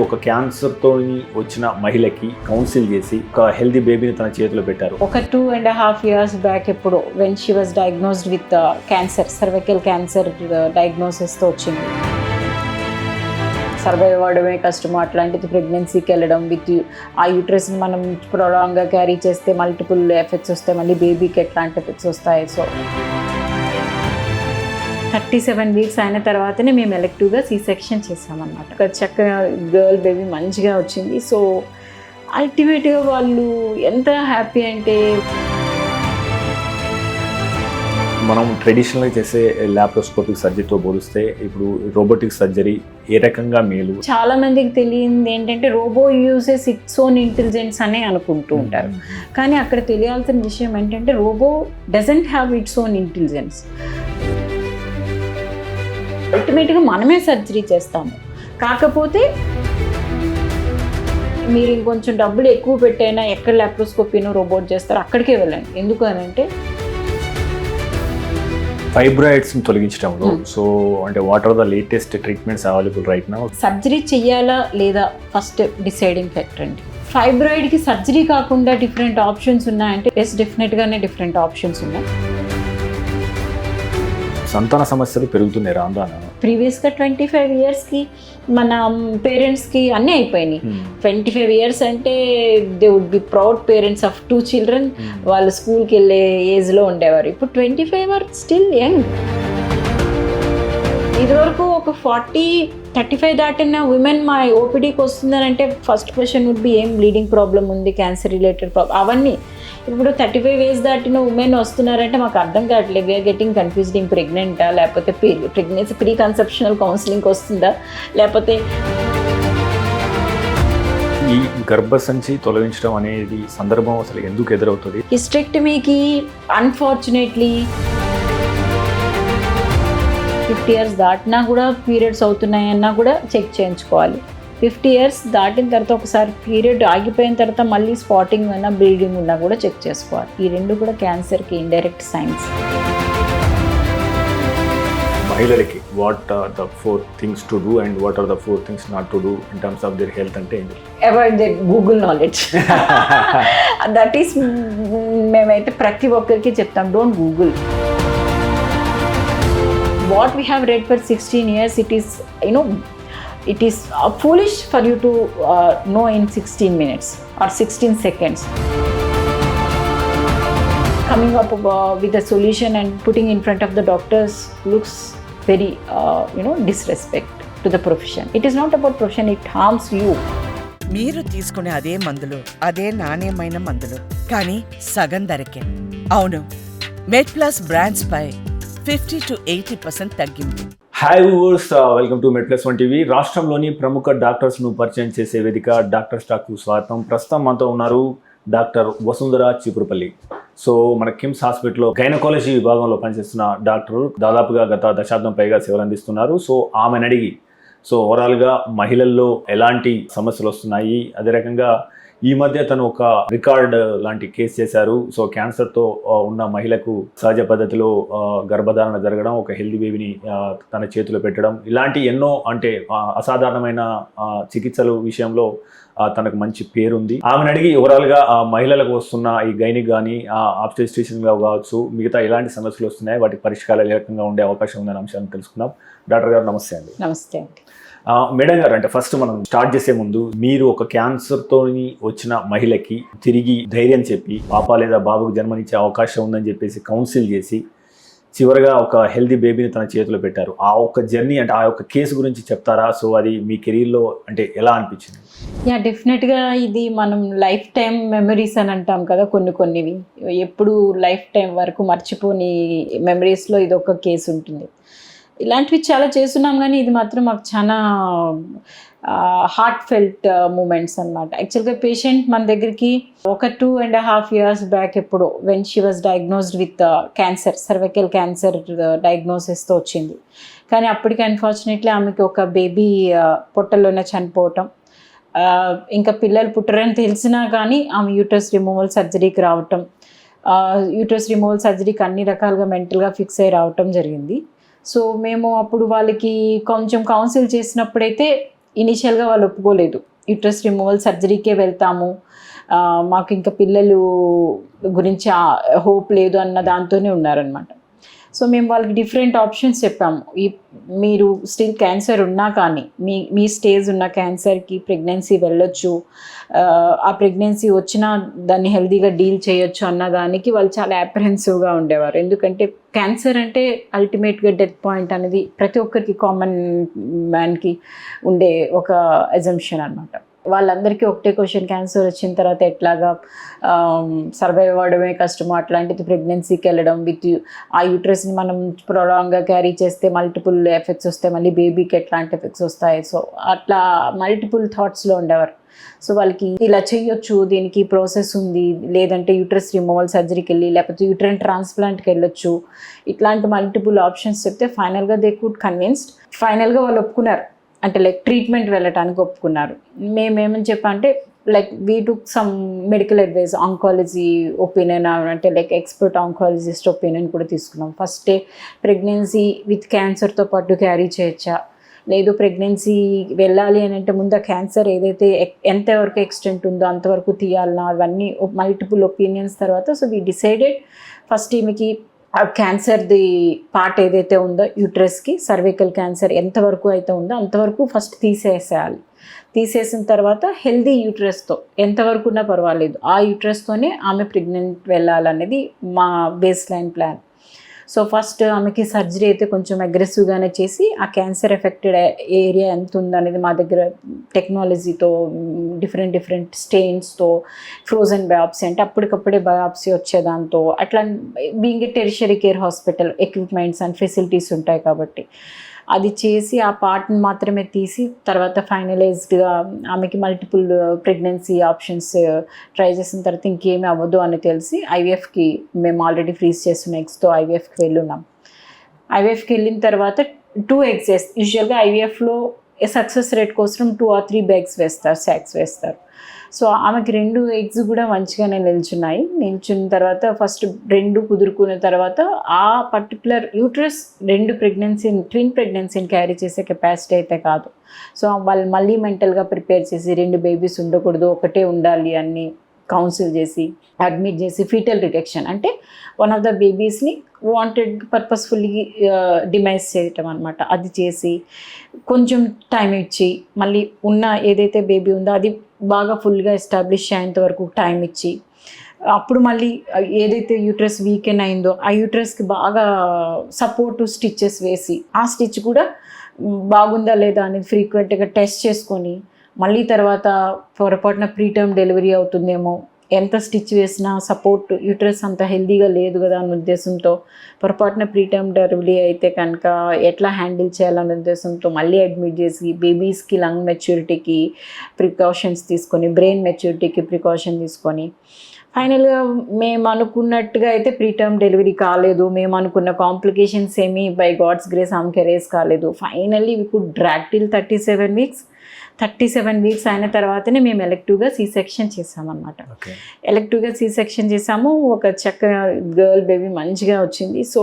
ఒక క్యాన్సర్తో వచ్చిన మహిళకి కౌన్సిల్ చేసి ఒక హెల్దీ బేబీని తన చేతిలో పెట్టారు. ఒక 2.5 years బ్యాక్ ఎప్పుడు when she was diagnosed with cancer, cervical cancer డయాగ్నోసిస్తో వచ్చింది. సర్వైవ్ అవ్వడమే కష్టము, అట్లాంటిది ప్రెగ్నెన్సీకి వెళ్ళడం విత్ ఆ యూట్రస్ని మనం ప్రొలాంగ్గా క్యారీ చేస్తే మల్టిపుల్ ఎఫెక్ట్స్ వస్తాయి, మళ్ళీ బేబీకి ఎట్లాంటి ఎఫెక్ట్స్ వస్తాయి. సో 37 weeks అయిన తర్వాతనే మేము ఎలెక్టివ్గా C-section చేసామన్నమాట. ఒక చక్కగా గర్ల్ బేబీ మంచిగా వచ్చింది. సో అల్టిమేట్గా వాళ్ళు ఎంత హ్యాపీ అంటే, మనం ట్రెడిషనల్గా చేసే లాప్రోస్కోపిక్ సర్జరీతో పోలిస్తే ఇప్పుడు రోబోటిక్ సర్జరీ ఏ రకంగా మేలు? చాలా మందికి తెలియంది ఏంటంటే robot uses its own intelligence అనే అనుకుంటూ ఉంటారు. కానీ అక్కడ తెలియాల్సిన విషయం ఏంటంటే robot doesn't have its own intelligence. అల్టిమేట్గా మనమే సర్జరీ చేస్తాము. కాకపోతే మీరు ఇంకొంచెం డబ్బులు ఎక్కువ పెట్టైనా ఎక్కడ లాప్రోస్కోపీనో రోబోట్ చేస్తారో అక్కడికే వెళ్ళండి. ఎందుకు అని అంటే ఫైబ్రాయిడ్స్ని తొలగించడంలో సో అంటే what are the latest treatments available right now? Surgery చెయ్యాలా లేదా ఫస్ట్ డిసైడింగ్ ఫ్యాక్టర్ అండి. ఫైబ్రాయిడ్కి సర్జరీ కాకుండా డిఫరెంట్ ఆప్షన్స్ ఉన్నాయంటే ఎస్, డెఫినెట్గానే డిఫరెంట్ ఆప్షన్స్ ఉన్నాయి. సంతాన సమస్యలు పెరుగుతున్నాయి రాందాన. ప్రీవియస్గా 25 yearsకి మన పేరెంట్స్కి అన్నీ అయిపోయినాయి. 25 years అంటే they would be proud parents of 2 children. వాళ్ళు స్కూల్కి వెళ్ళే ఏజ్లో ఉండేవారు. ఇప్పుడు 25 ఆర్ స్టిల్ యంగ్. ఇదివరకు ఒక 40-35 దాటిన ఉమెన్ మా ఓపీడీకి వస్తుందనంటే ఫస్ట్ క్వశ్చన్ వుడ్ బి ఏం బ్లీడింగ్ ప్రాబ్లం ఉంది, క్యాన్సర్ రిలేటెడ్ ప్రాబ్లం అవన్నీ. ఇప్పుడు 35 years దాటిన ఉమెన్ వస్తున్నారంటే మాకు అర్థం కావట్లేదు. వీఆర్ గెటింగ్ కన్ఫ్యూజ్డ్, ప్రెగ్నెంటా లేకపోతే ప్రెగ్నెన్సీ ప్రీ కన్సెప్షనల్ కౌన్సిలింగ్కి వస్తుందా లేకపోతే. ఈ గర్భసంచి తొలగించడం అనేది సందర్భం అసలు ఎందుకు ఎదురవుతుంది? హిస్టెక్టమీకి అన్ఫార్చునేట్లీ 50 years దాటినా కూడా పీరియడ్స్ అవుతున్నాయన్నా కూడా చెక్ చేయించుకోవాలి. 50 years దాటిన తర్వాత ఒకసారి పీరియడ్ ఆగిపోయిన తర్వాత మళ్ళీ స్పాటింగ్ అయినా బ్లీడింగ్ ఉన్నా కూడా చెక్ చేసుకోవాలి. ఈ రెండు కూడా క్యాన్సర్కి ఇండైరెక్ట్ సైన్స్. మహిళలకి what are the 4 things to do and what are the 4 things not to do in terms of their health అంటే ఏంటి? Avoid that Google knowledge. That is మేమైతే ప్రతి ఒక్కరికి చెప్తాం, don't Google. What we have read for 16 years, it is foolish for you to know in 16 minutes or 16 seconds. Coming up with a solution and putting in front of the doctors looks very disrespect to the profession. It is not about profession, it harms you. మీరు తీసుకునే అదే మందులు, అదే నాణ్యమైన మందులు, కానీ సగం ధరకే. అవును, మెడ్ప్లస్ బ్రాండ్స్ పై 50-80% తగ్గింపు. Hi viewers, welcome to MedPlus TV. రాష్ట్రంలోని ప్రముఖ డాక్టర్స్ను పరిచయం చేసే వేదిక డాక్టర్ స్టాక్కు స్వాగతం. ప్రస్తుతం మనతో ఉన్నారు డాక్టర్ వసుంధర చీపురుపల్లి. సో మన కిమ్స్ హాస్పిటల్లో గైనకాలజీ విభాగంలో పనిచేస్తున్న డాక్టర్ దాదాపుగా గత దశాబ్దం పైగా సేవలు అందిస్తున్నారు. సో ఆమెను అడిగి ఓవరాల్గా మహిళల్లో ఎలాంటి సమస్యలు వస్తున్నాయి, అదే రకంగా ఈ మధ్య తను ఒక రికార్డ్ లాంటి కేసు చేశారు. సో క్యాన్సర్తో ఉన్న మహిళకు సహజ పద్ధతిలో గర్భధారణ జరగడం, ఒక హెల్దీ బేబీని తన చేతిలో పెట్టడం, ఇలాంటి ఎన్నో అంటే అసాధారణమైన చికిత్సలు విషయంలో తనకు మంచి పేరుంది. ఆమెను అడిగి ఓవరాల్గా మహిళలకు వస్తున్న ఈ గైనిక్ కానీ ఆబ్స్టెట్రిషియన్గా కావచ్చు, మిగతా ఎలాంటి సమస్యలు వస్తున్నాయి, వాటికి పరిష్కారాలు ఏ రకంగా ఉండే అవకాశం ఉందనే అంశాన్ని తెలుసుకుందాం. డాక్టర్ గారు నమస్తే అండి. నమస్తే అండి. మేడం గారు, అంటే ఫస్ట్ మనం స్టార్ట్ చేసే ముందు మీరు ఒక క్యాన్సర్తో వచ్చిన మహిళకి తిరిగి ధైర్యం చెప్పి పాప లేదా బాబుకు జన్మనిచ్చే అవకాశం ఉందని చెప్పేసి కౌన్సిల్ చేసి చివరిగా ఒక హెల్దీ బేబీని తన చేతిలో పెట్టారు. ఆ ఒక్క జర్నీ అంటే ఆ యొక్క కేసు గురించి చెప్తారా? సో అది మీ కెరీర్లో అంటే ఎలా అనిపించింది? యా, డెఫినెట్గా ఇది మనం లైఫ్ టైం మెమరీస్ అని అంటాం కదా, కొన్నివి ఎప్పుడు లైఫ్ టైం వరకు మర్చిపోని మెమరీస్లో ఇది ఒక కేసు ఉంటుంది. ఇలాంటివి చాలా చేస్తున్నాం కానీ ఇది మాత్రం మాకు చాలా హార్ట్ ఫెల్ట్ మూమెంట్స్ అనమాట. యాక్చువల్గా పేషెంట్ మన దగ్గరికి ఒక 2.5 years బ్యాక్ ఎప్పుడు when she was diagnosed with cancer, cervical cancer డయాగ్నోసిస్తో వచ్చింది. కానీ అప్పటికి అన్ఫార్చునేట్లీ ఆమెకి ఒక బేబీ పొట్టలోనే చనిపోవటం, ఇంకా పిల్లలు పుట్టరని తెలిసినా కానీ ఆమె యూటరస్ రిమూవల్ సర్జరీకి రావటం, యూటరస్ రిమూవల్ సర్జరీకి అన్ని రకాలుగా మెంటల్గా ఫిక్స్ అయ్యి రావటం జరిగింది. సో మేము అప్పుడు వాళ్ళకి కొంచెం కౌన్సిల్ చేసినప్పుడైతే ఇనిషియల్గా వాళ్ళు ఒప్పుకోలేదు, యూట్రస్ రిమూవల్ సర్జరీకే వెళ్తాము, మాకు ఇంకా పిల్లలు గురించి హోప్ లేదు అన్న దాంతోనే ఉన్నారనమాట. సో మేము వాళ్ళకి డిఫరెంట్ ఆప్షన్స్ చెప్పాము. మీరు స్టిల్ క్యాన్సర్ ఉన్నా కానీ మీ స్టేజ్ ఉన్న క్యాన్సర్కి ప్రెగ్నెన్సీ వెళ్ళొచ్చు, ఆ ప్రెగ్నెన్సీ వచ్చినా దాన్ని హెల్తీగా డీల్ చేయొచ్చు అన్న దానికి వాళ్ళు చాలా అప్రహెన్సివ్గా ఉండేవారు. ఎందుకంటే క్యాన్సర్ అంటే అల్టిమేట్గా డెత్ పాయింట్ అనేది ప్రతి ఒక్కరికి, కామన్ మ్యాన్కి ఉండే ఒక అజంప్షన్ అనమాట. వాళ్ళందరికీ ఒకటే క్వశ్చన్, క్యాన్సర్ వచ్చిన తర్వాత ఎట్లాగా సర్వైవ్ అవ్వడమే కష్టమో అట్లాంటిది ప్రెగ్నెన్సీకి వెళ్ళడం విత్ ఆ యూట్రస్ని మనం ప్రొలాంగ్గా క్యారీ చేస్తే మల్టిపుల్ ఎఫెక్ట్స్ వస్తాయి, మళ్ళీ బేబీకి ఎట్లాంటి ఎఫెక్ట్స్ వస్తాయి. సో అట్లా మల్టిపుల్ థాట్స్లో ఉండేవారు. సో వాళ్ళకి ఇలా చేయొచ్చు, దీనికి ప్రాసెస్ ఉంది, లేదంటే యూట్రస్ రిమూవల్ సర్జరీకి వెళ్ళి లేకపోతే యూట్రైన్ ట్రాన్స్ప్లాంట్కి వెళ్ళొచ్చు, ఇట్లాంటి మల్టిపుల్ ఆప్షన్స్ చెప్తే ఫైనల్గా దే కుడ్ కన్విన్స్డ్. ఫైనల్గా వాళ్ళు ఒప్పుకున్నారు, అంటే లైక్ ట్రీట్మెంట్ వెళ్ళటానికి ఒప్పుకున్నారు. మేమేమని చెప్పంటే like we took some medical advice, oncology opinion, అంటే లైక్ ఎక్స్పర్ట్ ఆంకాలజిస్ట్ ఒపీనియన్ కూడా తీసుకున్నాం. ఫస్టే ప్రెగ్నెన్సీ విత్ క్యాన్సర్తో పాటు క్యారీ చేయొచ్చా, లేదు ప్రెగ్నెన్సీ వెళ్ళాలి అని అంటే ముందు క్యాన్సర్ ఏదైతే ఎంతవరకు ఎక్స్టెంట్ ఉందో అంతవరకు తీయాలన్నా, అవన్నీ మల్టిపుల్ ఒపీనియన్స్ తర్వాత సో వీ డిసైడెడ్ ఫస్ట్ ఈమెకి ఆ క్యాన్సర్ది పార్ట్ ఏదైతే ఉందో యూట్రస్కి, సర్వికల్ క్యాన్సర్ ఎంతవరకు అయితే ఉందో అంతవరకు ఫస్ట్ తీసేసేయాలి. తీసేసిన తర్వాత హెల్దీ యూట్రస్తో ఎంతవరకు ఉన్నా పర్వాలేదు, ఆ యూట్రస్తోనే ఆమె ప్రెగ్నెంట్ వెళ్ళాలనేది మా base line plan. So first ఆమెకి సర్జరీ అయితే కొంచెం అగ్రెసివ్గానే చేసి ఆ క్యాన్సర్ ఎఫెక్టెడ్ ఏరియా ఎంత ఉందనేది మా దగ్గర టెక్నాలజీతో డిఫరెంట్ స్టెయిన్స్తో ఫ్రోజన్ బయాప్సీ, అంటే అప్పటికప్పుడే బయాప్సీ వచ్చేదాంతో, అట్లా being a tertiary care hospital equipments and facilities ఉంటాయి కాబట్టి అది చేసి ఆ పార్ట్ని మాత్రమే తీసి తర్వాత ఫైనలైజ్డ్గా ఆమెకి మల్టిపుల్ ప్రెగ్నెన్సీ ఆప్షన్స్ ట్రై చేసిన తర్వాత ఇంకేమీ అవ్వదు అని తెలిసి ఐవీఎఫ్కి మేము ఆల్రెడీ ఫ్రీజ్ చేస్తున్న ఎగ్స్తో ఐవీఎఫ్కి వెళ్ళున్నాం. ఐవీఎఫ్కి వెళ్ళిన తర్వాత 2 eggs యూజువల్గా ఐవీఎఫ్లో సక్సెస్ రేట్ కోసం 2 or 3 bags వేస్తారు, సాక్స్ వేస్తారు. సో ఆమెకి 2 eggs కూడా మంచిగానే నిల్చున్న తర్వాత ఫస్ట్ 2 కుదురుకున్న తర్వాత ఆ పర్టికులర్ యూట్రస్ 2 ట్విన్ ప్రెగ్నెన్సీని క్యారీ చేసే కెపాసిటీ అయితే కాదు. సో వాళ్ళు మళ్ళీ మెంటల్గా ప్రిపేర్ చేసి 2 babies ఉండకూడదు, ఒకటే ఉండాలి అని కౌన్సిల్ చేసి అడ్మిట్ చేసి ఫీటల్ రిడక్షన్, అంటే వన్ ఆఫ్ ద బేబీస్ని వాంటెడ్ పర్పస్ఫుల్లీ డిమైజ్ చేయటం అనమాట. అది చేసి కొంచెం టైం ఇచ్చి మళ్ళీ ఉన్న ఏదైతే బేబీ ఉందో అది బాగా ఫుల్గా ఎస్టాబ్లిష్ అయ్యేంత వరకు టైం ఇచ్చి అప్పుడు మళ్ళీ ఏదైతే యూట్రస్ వీకెన్ అయిందో ఆ యూట్రస్కి బాగా సపోర్టివ్ స్టిచ్చెస్ వేసి ఆ స్టిచ్ కూడా బాగుందా లేదా అనేది ఫ్రీక్వెంట్గా టెస్ట్ చేసుకొని మళ్ళీ తర్వాత పొరపాటున ప్రీటర్మ్ డెలివరీ అవుతుందేమో, ఎంత స్టిచ్ వేసినా సపోర్ట్ యూట్రస్ అంత హెల్దీగా లేదు కదా అన్న ఉద్దేశంతో, పొరపాటున ప్రీటర్మ్ డెలివరీ అయితే కనుక ఎట్లా హ్యాండిల్ చేయాలనే ఉద్దేశంతో మళ్ళీ అడ్మిట్ చేసి బేబీస్కి లంగ్ మెచ్యూరిటీకి ప్రికాషన్స్ తీసుకొని, బ్రెయిన్ మెచ్యూరిటీకి ప్రికాషన్ తీసుకొని ఫైనల్గా మేము అనుకున్నట్టుగా అయితే ప్రీటర్మ్ డెలివరీ కాలేదు, మేము అనుకున్న కాంప్లికేషన్స్ ఏమీ బై గాడ్స్ గ్రేస్ ఆమెకి రేస్ కాలేదు. Finally we could drag till 37 weeks. 37 weeks అయిన తర్వాతనే మేము ఎలెక్టివ్గా సీ సెక్షన్ చేసామన్నమాట. ఎలెక్టివ్గా సీ సెక్షన్ చేసాము, ఒక చక్కగా గర్ల్ బేబీ మంచిగా వచ్చింది. సో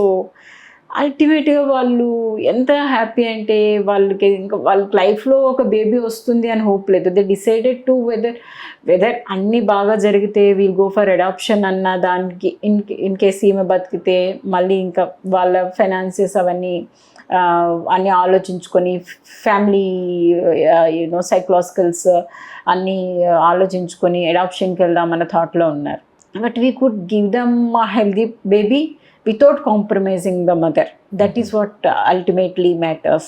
అల్టిమేట్గా వాళ్ళు ఎంత హ్యాపీ అంటే వాళ్ళకి ఇంకా వాళ్ళ లైఫ్లో ఒక బేబీ వస్తుంది అని హోప్ లేదు. దే డిసైడెడ్ టు వెదర్ అన్నీ బాగా జరిగితే వీల్ గో ఫర్ అడాప్షన్ అన్న దానికి ఇన్ కేస్ ఈమె బతికితే మళ్ళీ ఇంకా వాళ్ళ ఫైనాన్సెస్ అవన్నీ అన్నీ ఆలోచించుకొని ఫ్యామిలీ సైకలాజికల్స్ అన్నీ ఆలోచించుకొని అడాప్షన్కి వెళ్దామన్న థాట్లో ఉన్నారు. But we could give them a healthy baby without compromising the mother. That is what ultimately matters.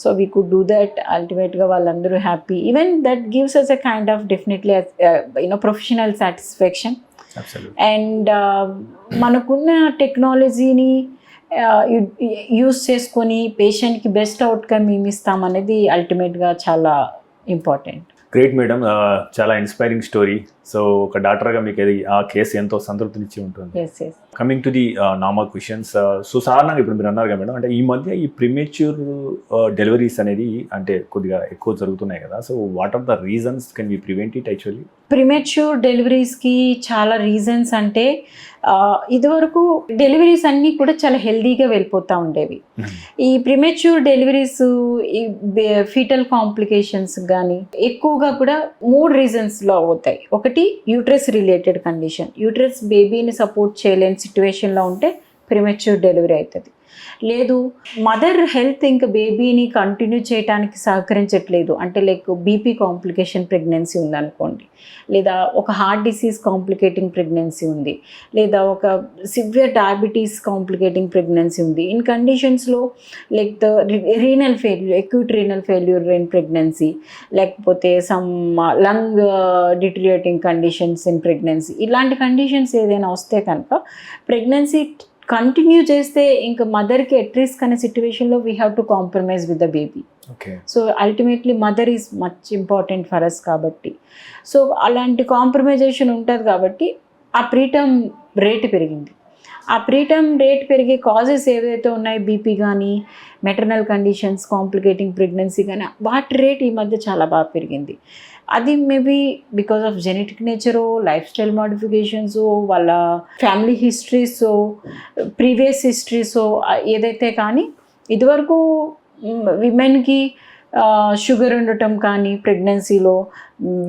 So we could do that. Ultimately vallandaru happy. Even that gives us a kind of definitely professional satisfaction. Absolutely. And manakunna technology ni use చేసుకొని పేషెంట్కి best outcome ఏమి ఇస్తామనేది అల్టిమేట్గా చాలా important. Great madam, చాలా inspiring story. So ఒక డాక్టర్గా మీకు ఆ కేసు ఎంతో సంతృప్తినిచ్చి ఉంటుంది. Yes yes. Coming to the normal questions, so సాధారణంగా ఇప్పుడు మీరు అన్నారు కదా మేడం, అంటే ఈ మధ్య ఈ ప్రిమేచ్యూర్ డెలివరీస్ అనేది అంటే కొద్దిగా ఎక్కువ జరుగుతున్నాయి కదా, so what are the reasons can we prevent it actually? Premature డెలివరీస్కి చాలా రీజన్స్ అంటే ఇదివరకు డెలివరీస్ అన్నీ కూడా చాలా హెల్దీగా వెళ్ళిపోతూ ఉండేవి. ఈ ప్రిమెచ్యూర్ డెలివరీస్ ఈ ఫీటల్ కాంప్లికేషన్స్ కానీ ఎక్కువగా కూడా 3 రీజన్స్లో అవుతాయి. ఒకటి యూట్రస్ రిలేటెడ్ కండిషన్, యూట్రస్ బేబీని సపోర్ట్ చేయలేని సిచ్యువేషన్లో ఉంటే ప్రిమెచ్యూర్ డెలివరీ అవుతుంది. లేదు మదర్ హెల్త్ ఇంకా బేబీని కంటిన్యూ చేయడానికి సహకరించట్లేదు అంటే లైక్ బీపీ కాంప్లికేషన్ ప్రెగ్నెన్సీ ఉందనుకోండి, లేదా ఒక హార్ట్ డిసీజ్ కాంప్లికేటింగ్ ప్రెగ్నెన్సీ ఉంది, లేదా ఒక సివియర్ డయాబెటీస్ కాంప్లికేటింగ్ ప్రెగ్నెన్సీ ఉంది. ఇన్ కండిషన్స్లో like the renal failure, acute renal failure in pregnancy, లేకపోతే some lung deteriorating conditions in pregnancy, ఇలాంటి కండిషన్స్ ఏదైనా వస్తే కనుక ప్రెగ్నెన్సీ కంటిన్యూ చేస్తే ఇంకా మదర్కి ఎట్ రిస్క్ అనే సిచ్యువేషన్లో we have to compromise with the baby. So ultimately mother is much important for us కాబట్టి, సో అలాంటి కాంప్రమైజేషన్ ఉంటుంది కాబట్టి ఆ ప్రీటర్మ్ రేట్ పెరిగింది. ఆ ప్రీటర్మ్ రేట్ పెరిగే కాజెస్ ఏవైతే ఉన్నాయో బీపీ కానీ మెటర్నల్ కండిషన్స్ కాంప్లికేటింగ్ ప్రెగ్నెన్సీ కానీ వాటి రేట్ ఈ మధ్య చాలా బాగా పెరిగింది. అది మేబీ బికాస్ ఆఫ్ జెనెటిక్ నేచరో, లైఫ్ స్టైల్ మోడిఫికేషన్సో, వాళ్ళ ఫ్యామిలీ హిస్టరీసో, ప్రీవియస్ హిస్టరీసో ఏదైతే కానీ ఇదివరకు విమెన్కి షుగర్ ఉండటం కానీ ప్రెగ్నెన్సీలో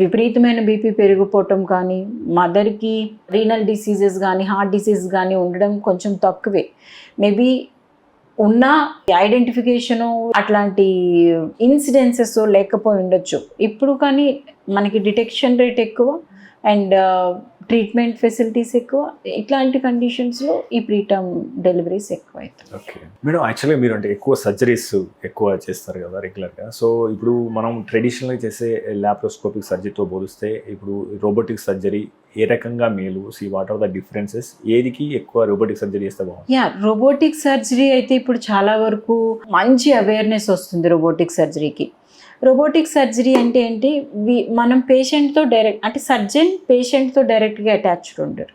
విపరీతమైన బీపీ పెరిగిపోవటం కానీ మదర్కి రీనల్ డిసీజెస్ కానీ హార్ట్ డిసీజ్ కానీ ఉండడం కొంచెం తక్కువే. మేబీ ఉన్న ఐడెంటిఫికేషను అట్లాంటి ఇన్సిడెన్సెస్ లేకపోయి ఉండొచ్చు ఇప్పుడు, కానీ మనకి డిటెక్షన్ రేట్ ఎక్కువ అండ్ ట్రీట్మెంట్ ఫెసిలిటీస్ ఎక్కువ. ఇట్లాంటి కండిషన్స్లో ఈ ప్రీటర్మ్ డెలివరీస్ ఎక్కువ అవుతాయి. ఓకే మేడం, యాక్చువల్గా మీరు అంటే ఎక్కువ సర్జరీస్ ఎక్కువ చేస్తారు కదా రెగ్యులర్గా, సో ఇప్పుడు మనం ట్రెడిషనల్గా చేసే లాప్రోస్కోపిక్ సర్జరీతో పోలిస్తే ఇప్పుడు రోబోటిక్ సర్జరీ ఏ రకంగా మేలు, వాట్ ఆర్ ద డిఫరెన్సెస్, ఏదికి ఎక్కువ రోబోటిక్ సర్జరీ చేస్తే బాగుంది? రోబోటిక్ సర్జరీ అయితే ఇప్పుడు చాలా వరకు మంచి అవేర్నెస్ వస్తుంది రోబోటిక్ సర్జరీకి. రోబోటిక్ సర్జరీ అంటే ఏంటి, మనం పేషెంట్తో డైరెక్ట్ అంటే సర్జన్ పేషెంట్తో డైరెక్ట్గా అటాచ్డ్ ఉండరు,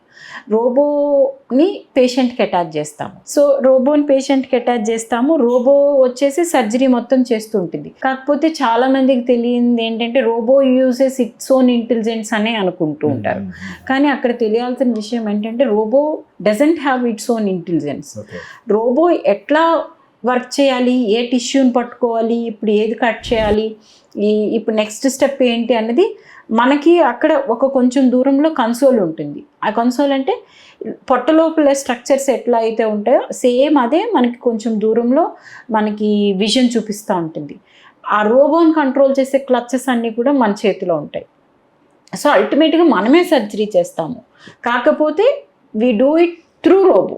రోబోని పేషెంట్కి అటాచ్ చేస్తాము. సో రోబోని పేషెంట్కి అటాచ్ చేస్తాము, రోబో వచ్చేసి సర్జరీ మొత్తం చేస్తూ ఉంటుంది. కాకపోతే చాలా మందికి తెలియంది ఏంటంటే robot uses its own intelligence అనే అనుకుంటూ ఉంటారు. కానీ అక్కడ తెలియాల్సిన విషయం ఏంటంటే robot doesn't have its own intelligence. Robot ఎట్లా వర్క్ చేయాలి, ఏ టిష్యూని పట్టుకోవాలి, ఇప్పుడు ఏది కట్ చేయాలి, ఇప్పుడు నెక్స్ట్ స్టెప్ ఏంటి అన్నది మనకి అక్కడ ఒక కొంచెం దూరంలో కన్సోల్ ఉంటుంది. ఆ కన్సోల్ అంటే పొట్ట లోపల స్ట్రక్చర్స్ ఎట్లా అయితే ఉంటాయో సేమ్ అదే మనకి కొంచెం దూరంలో మనకి విజన్ చూపిస్తూ ఉంటుంది. ఆ రోబోని కంట్రోల్ చేసే క్లచెస్ అన్నీ కూడా మన చేతిలో ఉంటాయి. సో అల్టిమేట్గా మనమే సర్జరీ చేస్తాము, కాకపోతే we do it through robot.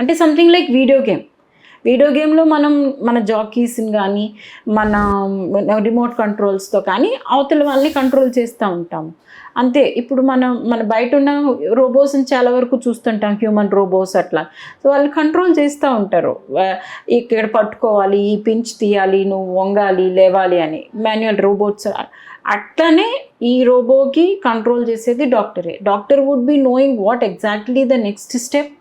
అంటే సంథింగ్ లైక్ వీడియో గేమ్లో మనం మన జాకీస్ని కానీ మన రిమోట్ కంట్రోల్స్తో కానీ అవతల వాళ్ళని కంట్రోల్ చేస్తూ ఉంటాము అంతే. ఇప్పుడు మన బయట ఉన్న రోబోస్ని చాలా వరకు చూస్తుంటాం, హ్యూమన్ రోబోస్ అట్లా. సో వాళ్ళు కంట్రోల్ చేస్తూ ఉంటారు, ఇక్కడ పట్టుకోవాలి, ఈ పించ్ తీయాలి, నువ్వు వంగాలి, లేవాలి అని మాన్యువల్ రోబోట్స్. అట్లనే ఈ రోబోకి కంట్రోల్ చేసేది డాక్టరే. Doctor would be knowing what exactly the next step,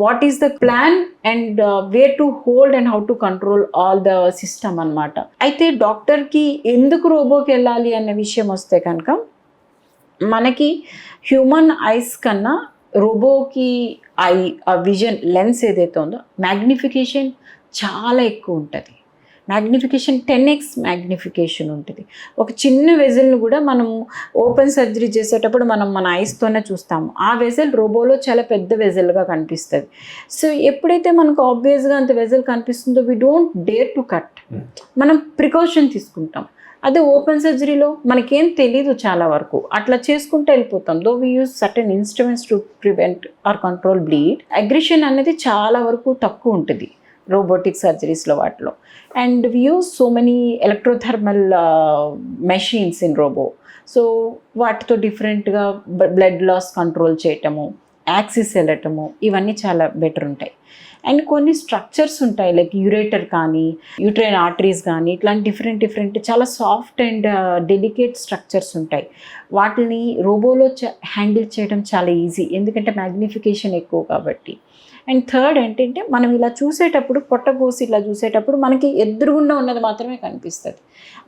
what is the plan and where to hold and how to control all the system అన్నమాట. అయితే డాక్టర్కి ఎందుకు రోబోకి వెళ్ళాలి అనే విషయం వస్తే కనుక మనకి హ్యూమన్ ఐస్ కన్నా రోబోకి ఆ విజన్ లెన్స్ ఏదైతే ఉందో మ్యాగ్నిఫికేషన్ చాలా ఎక్కువ ఉంటుంది. మ్యాగ్నిఫికేషన్ 10x మ్యాగ్నిఫికేషన్ ఉంటుంది. ఒక చిన్న వెజల్ని కూడా మనం ఓపెన్ సర్జరీ చేసేటప్పుడు మనం మన ఐస్తోనే చూస్తాము, ఆ వెజల్ రోబోలో చాలా పెద్ద వెజల్గా కనిపిస్తుంది. సో ఎప్పుడైతే మనకు ఆబ్వియస్గా అంత వెజల్ కనిపిస్తుందో we don't dare to cut, మనం ప్రికాషన్ తీసుకుంటాం. అదే ఓపెన్ సర్జరీలో మనకేం తెలీదు చాలా వరకు, అట్లా చేసుకుంటూ వెళ్ళిపోతాం. Though we use certain instruments to prevent or control bleed. Aggression అనేది చాలా వరకు తక్కువ ఉంటుంది రోబోటిక్ సర్జరీస్లో వాటిలో. And we use so many electrothermal machines in robo. So వాటితో డిఫరెంట్గా బ్లడ్ లాస్ కంట్రోల్ చేయటము, యాక్సిస్ వెళ్ళటము, ఇవన్నీ చాలా బెటర్ ఉంటాయి. అండ్ కొన్ని స్ట్రక్చర్స్ ఉంటాయి, లైక్ యూరేటర్ కానీ యూట్రైన్ ఆర్టరీస్ కానీ, ఇట్లాంటి డిఫరెంట్ చాలా సాఫ్ట్ అండ్ డెలికేట్ స్ట్రక్చర్స్ ఉంటాయి. వాటిని రోబోలో హ్యాండిల్ చేయడం చాలా ఈజీ, ఎందుకంటే మ్యాగ్నిఫికేషన్ ఎక్కువ కాబట్టి. అండ్ థర్డ్ ఏంటంటే, మనం ఇలా చూసేటప్పుడు, పొట్టకోసి ఇలా చూసేటప్పుడు మనకి ఎదురుగుండా ఉన్నది మాత్రమే కనిపిస్తుంది.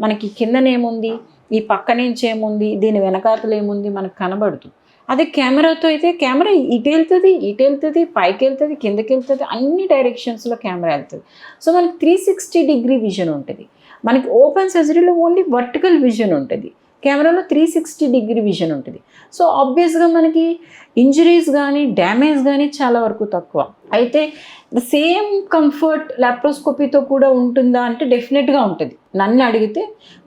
మనకి కిందనేముంది, ఈ పక్క నుంచి ఏముంది, దీని వెనకాతలు ఏముంది మనకు కనబడదు. అదే కెమెరాతో అయితే కెమెరా ఇటు వెళ్తుంది, పైకి వెళ్తుంది, కిందకి వెళ్తుంది, అన్ని డైరెక్షన్స్లో కెమెరా వెళ్తుంది. సో మనకి 360 విజన్ ఉంటుంది. మనకి ఓపెన్ సర్జరీలో ఓన్లీ వర్టికల్ విజన్ ఉంటుంది, కెమెరాలో 360 విజన్ ఉంటుంది. సో ఆబ్వియస్గా మనకి ఇంజరీస్ కానీ డ్యామేజ్ కానీ చాలా వరకు తక్కువ. అయితే ద సేమ్ కంఫర్ట్ లాప్రోస్కోపీతో కూడా ఉంటుందా అంటే డెఫినెట్గా ఉంటుంది. నన్ను అడిగితే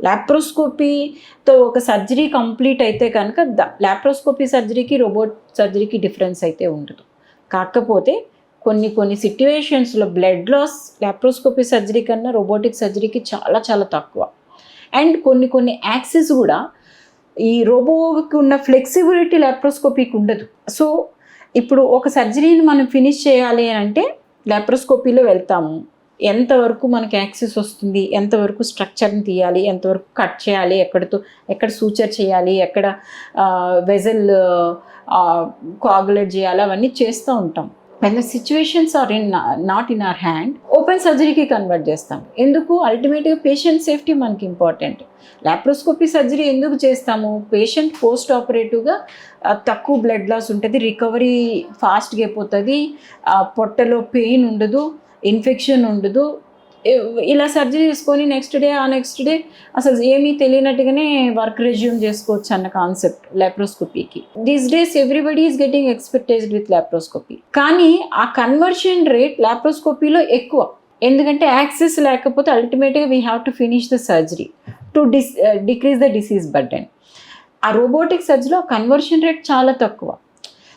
లాప్రోస్కోపీతో ఒక సర్జరీ కంప్లీట్ అయితే కనుక లాప్రోస్కోపీ సర్జరీకి రోబోట్ సర్జరీకి డిఫరెన్స్ అయితే ఉండదు. కాకపోతే కొన్ని సిట్యువేషన్స్లో బ్లడ్ లాస్ లాప్రోస్కోపీ సర్జరీ కన్నా రోబోటిక్ సర్జరీకి చాలా తక్కువ. అండ్ కొన్ని యాక్సిస్ కూడా ఈ రోబోకి ఉన్న ఫ్లెక్సిబిలిటీ లాప్రోస్కోపీకి ఉండదు. సో ఇప్పుడు ఒక సర్జరీని మనం ఫినిష్ చేయాలి అని అంటే లాప్రోస్కోపీలో వెళ్తాము, ఎంతవరకు మనకి యాక్సెస్ వస్తుంది, ఎంతవరకు స్ట్రక్చర్ని తీయాలి, ఎంతవరకు కట్ చేయాలి, ఎక్కడ సూచర్ చేయాలి, ఎక్కడ వెజల్ కోఆగులేట్ చేయాలి, అవన్నీ చేస్తూ ఉంటాం. when the situations are not in our hand, open సర్జరీకి కన్వర్ట్ చేస్తాం. ఎందుకు? అల్టిమేట్గా పేషెంట్ సేఫ్టీ మనకి ఇంపార్టెంట్. లాప్రోస్కోపీ సర్జరీ ఎందుకు చేస్తాము? పేషెంట్ పోస్ట్ ఆపరేటివ్గా తక్కువ బ్లడ్ లాస్ ఉంటుంది, రికవరీ ఫాస్ట్గా అయిపోతుంది, పొట్టలో పెయిన్ ఉండదు, ఇన్ఫెక్షన్ ఉండదు. ఇలా సర్జరీ చేసుకొని నెక్స్ట్ డే అసలు ఏమీ తెలియనట్టుగానే వర్క్ రెజ్యూమ్ చేసుకోవచ్చు అన్న కాన్సెప్ట్ లాప్రోస్కోపీకి. These days everybody is getting expected with laparoscopy. కానీ ఆ కన్వర్షన్ రేట్ లాప్రోస్కోపీలో ఎక్కువ, ఎందుకంటే యాక్సెస్ లేకపోతే అల్టిమేట్గా we have to finish the surgery to decrease the disease burden. ఆ రోబోటిక్ సర్జరీలో కన్వర్షన్ రేట్ చాలా తక్కువ.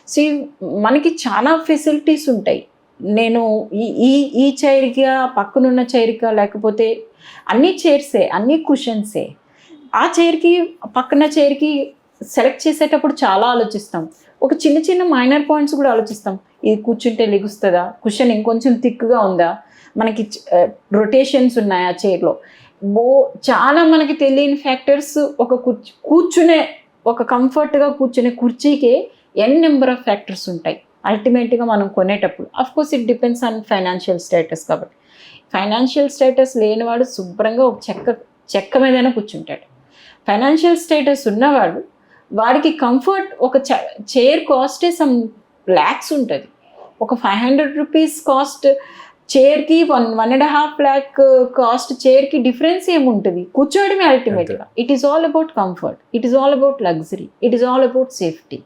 సో మనకి చాలా ఫెసిలిటీస్ ఉంటాయి. నేను ఈ చైర్గా పక్కనున్న చైర్గా, లేకపోతే అన్ని చైర్సే, అన్ని కుషన్సే, ఆ చైర్కి పక్కన చైర్కి సెలెక్ట్ చేసేటప్పుడు చాలా ఆలోచిస్తాం. ఒక చిన్న మైనర్ పాయింట్స్ కూడా ఆలోచిస్తాం. ఇది కూర్చుంటే లెగుస్తుందా, కుషన్ ఇంకొంచెం థిక్గా ఉందా, మనకి రొటేషన్స్ ఉన్నాయా చైర్లో, చాలా మనకి తెలియని ఫ్యాక్టర్స్. ఒక కూర్చునే ఒక కంఫర్ట్గా కూర్చునే కుర్చీకే నెంబర్ ఆఫ్ ఫ్యాక్టర్స్ ఉంటాయి అల్టిమేట్గా మనం కొనేటప్పుడు. Of course it depends on financial status. కాబట్టి ఫైనాన్షియల్ స్టేటస్ లేనివాడు శుభ్రంగా ఒక చెక్క మీదైనా కూర్చుంటాడు. ఫైనాన్షియల్ స్టేటస్ ఉన్నవాడు, వాడికి కంఫర్ట్, ఒక చైర్ కాస్టే సమ్ ల్యాక్స్ ఉంటుంది. ఒక 500 రూపీస్ కాస్ట్ చైర్కి 1.5 lakh కాస్ట్ చైర్కి డిఫరెన్స్ ఏముంటుంది? కూర్చోవడమే అల్టిమేట్గా. It is all about comfort, it is all about luxury, it is all about safety,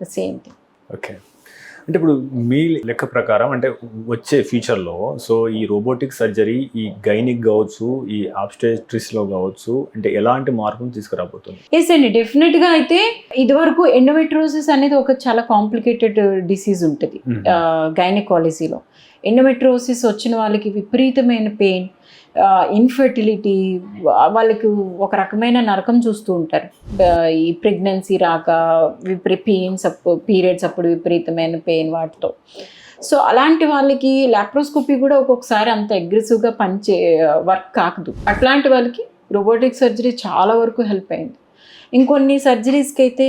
the same thing. Okay, అంటే ఇప్పుడు మీ లెక్క ప్రకారం అంటే వచ్చే ఫ్యూచర్లో సో ఈ రోబోటిక్ సర్జరీ ఈ గైనిక్ కావచ్చు, ఈ ఆబ్స్టెట్రిక్స్లో కావచ్చు, అంటే ఎలాంటి మార్పును తీసుకురాబోతుంది? ఎస్ అండి, డెఫినెట్గా. అయితే ఇదివరకు ఎండోమెట్రోసిస్ అనేది ఒక చాలా కాంప్లికేటెడ్ డిసీజ్ ఉంటుంది గైనకాలజీలో. ఎండోమెట్రోసిస్ వచ్చిన వాళ్ళకి విపరీతమైన పెయిన్, ఇన్ఫర్టిలిటీ, వాళ్ళకి ఒక రకమైన నరకం చూస్తూ ఉంటారు. ఈ ప్రెగ్నెన్సీ రాక పీరియడ్స్ అప్పుడు విపరీతమైన పెయిన్ వాటితో. సో అలాంటి వాళ్ళకి లాప్రోస్కోపీ కూడా ఒక్కొక్కసారి అంత అగ్రెసివ్గా వర్క్ కాకదు. అట్లాంటి వాళ్ళకి రోబోటిక్ సర్జరీ చాలా వరకు హెల్ప్ అయింది. ఇంకొన్ని సర్జరీస్కి అయితే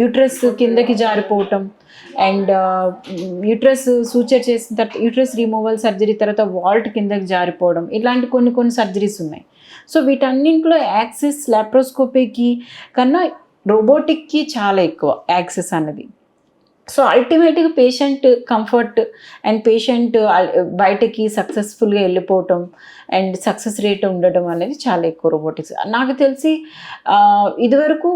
యూట్రస్ కిందకి జారిపోవటం, అండ్ యూట్రస్ సూచర్ చేసిన తర్వాత యూట్రస్ రిమూవల్ సర్జరీ తర్వాత వాల్ట్ కిందకి జారిపోవడం, ఇలాంటి కొన్ని సర్జరీస్ ఉన్నాయి. సో వీటన్నింటిలో యాక్సెస్ లాప్రోస్కోపీకి కన్నా రోబోటిక్కి చాలా ఎక్కువ యాక్సెస్ అన్నది. సో అల్టిమేట్గా పేషెంట్ కంఫర్ట్ అండ్ పేషెంట్ బయటకి సక్సెస్ఫుల్గా వెళ్ళిపోవటం అండ్ సక్సెస్ రేట్ ఉండటం అనేది చాలా ఎక్కువ రోబోటిక్స్. నాకు తెలిసి ఇదివరకు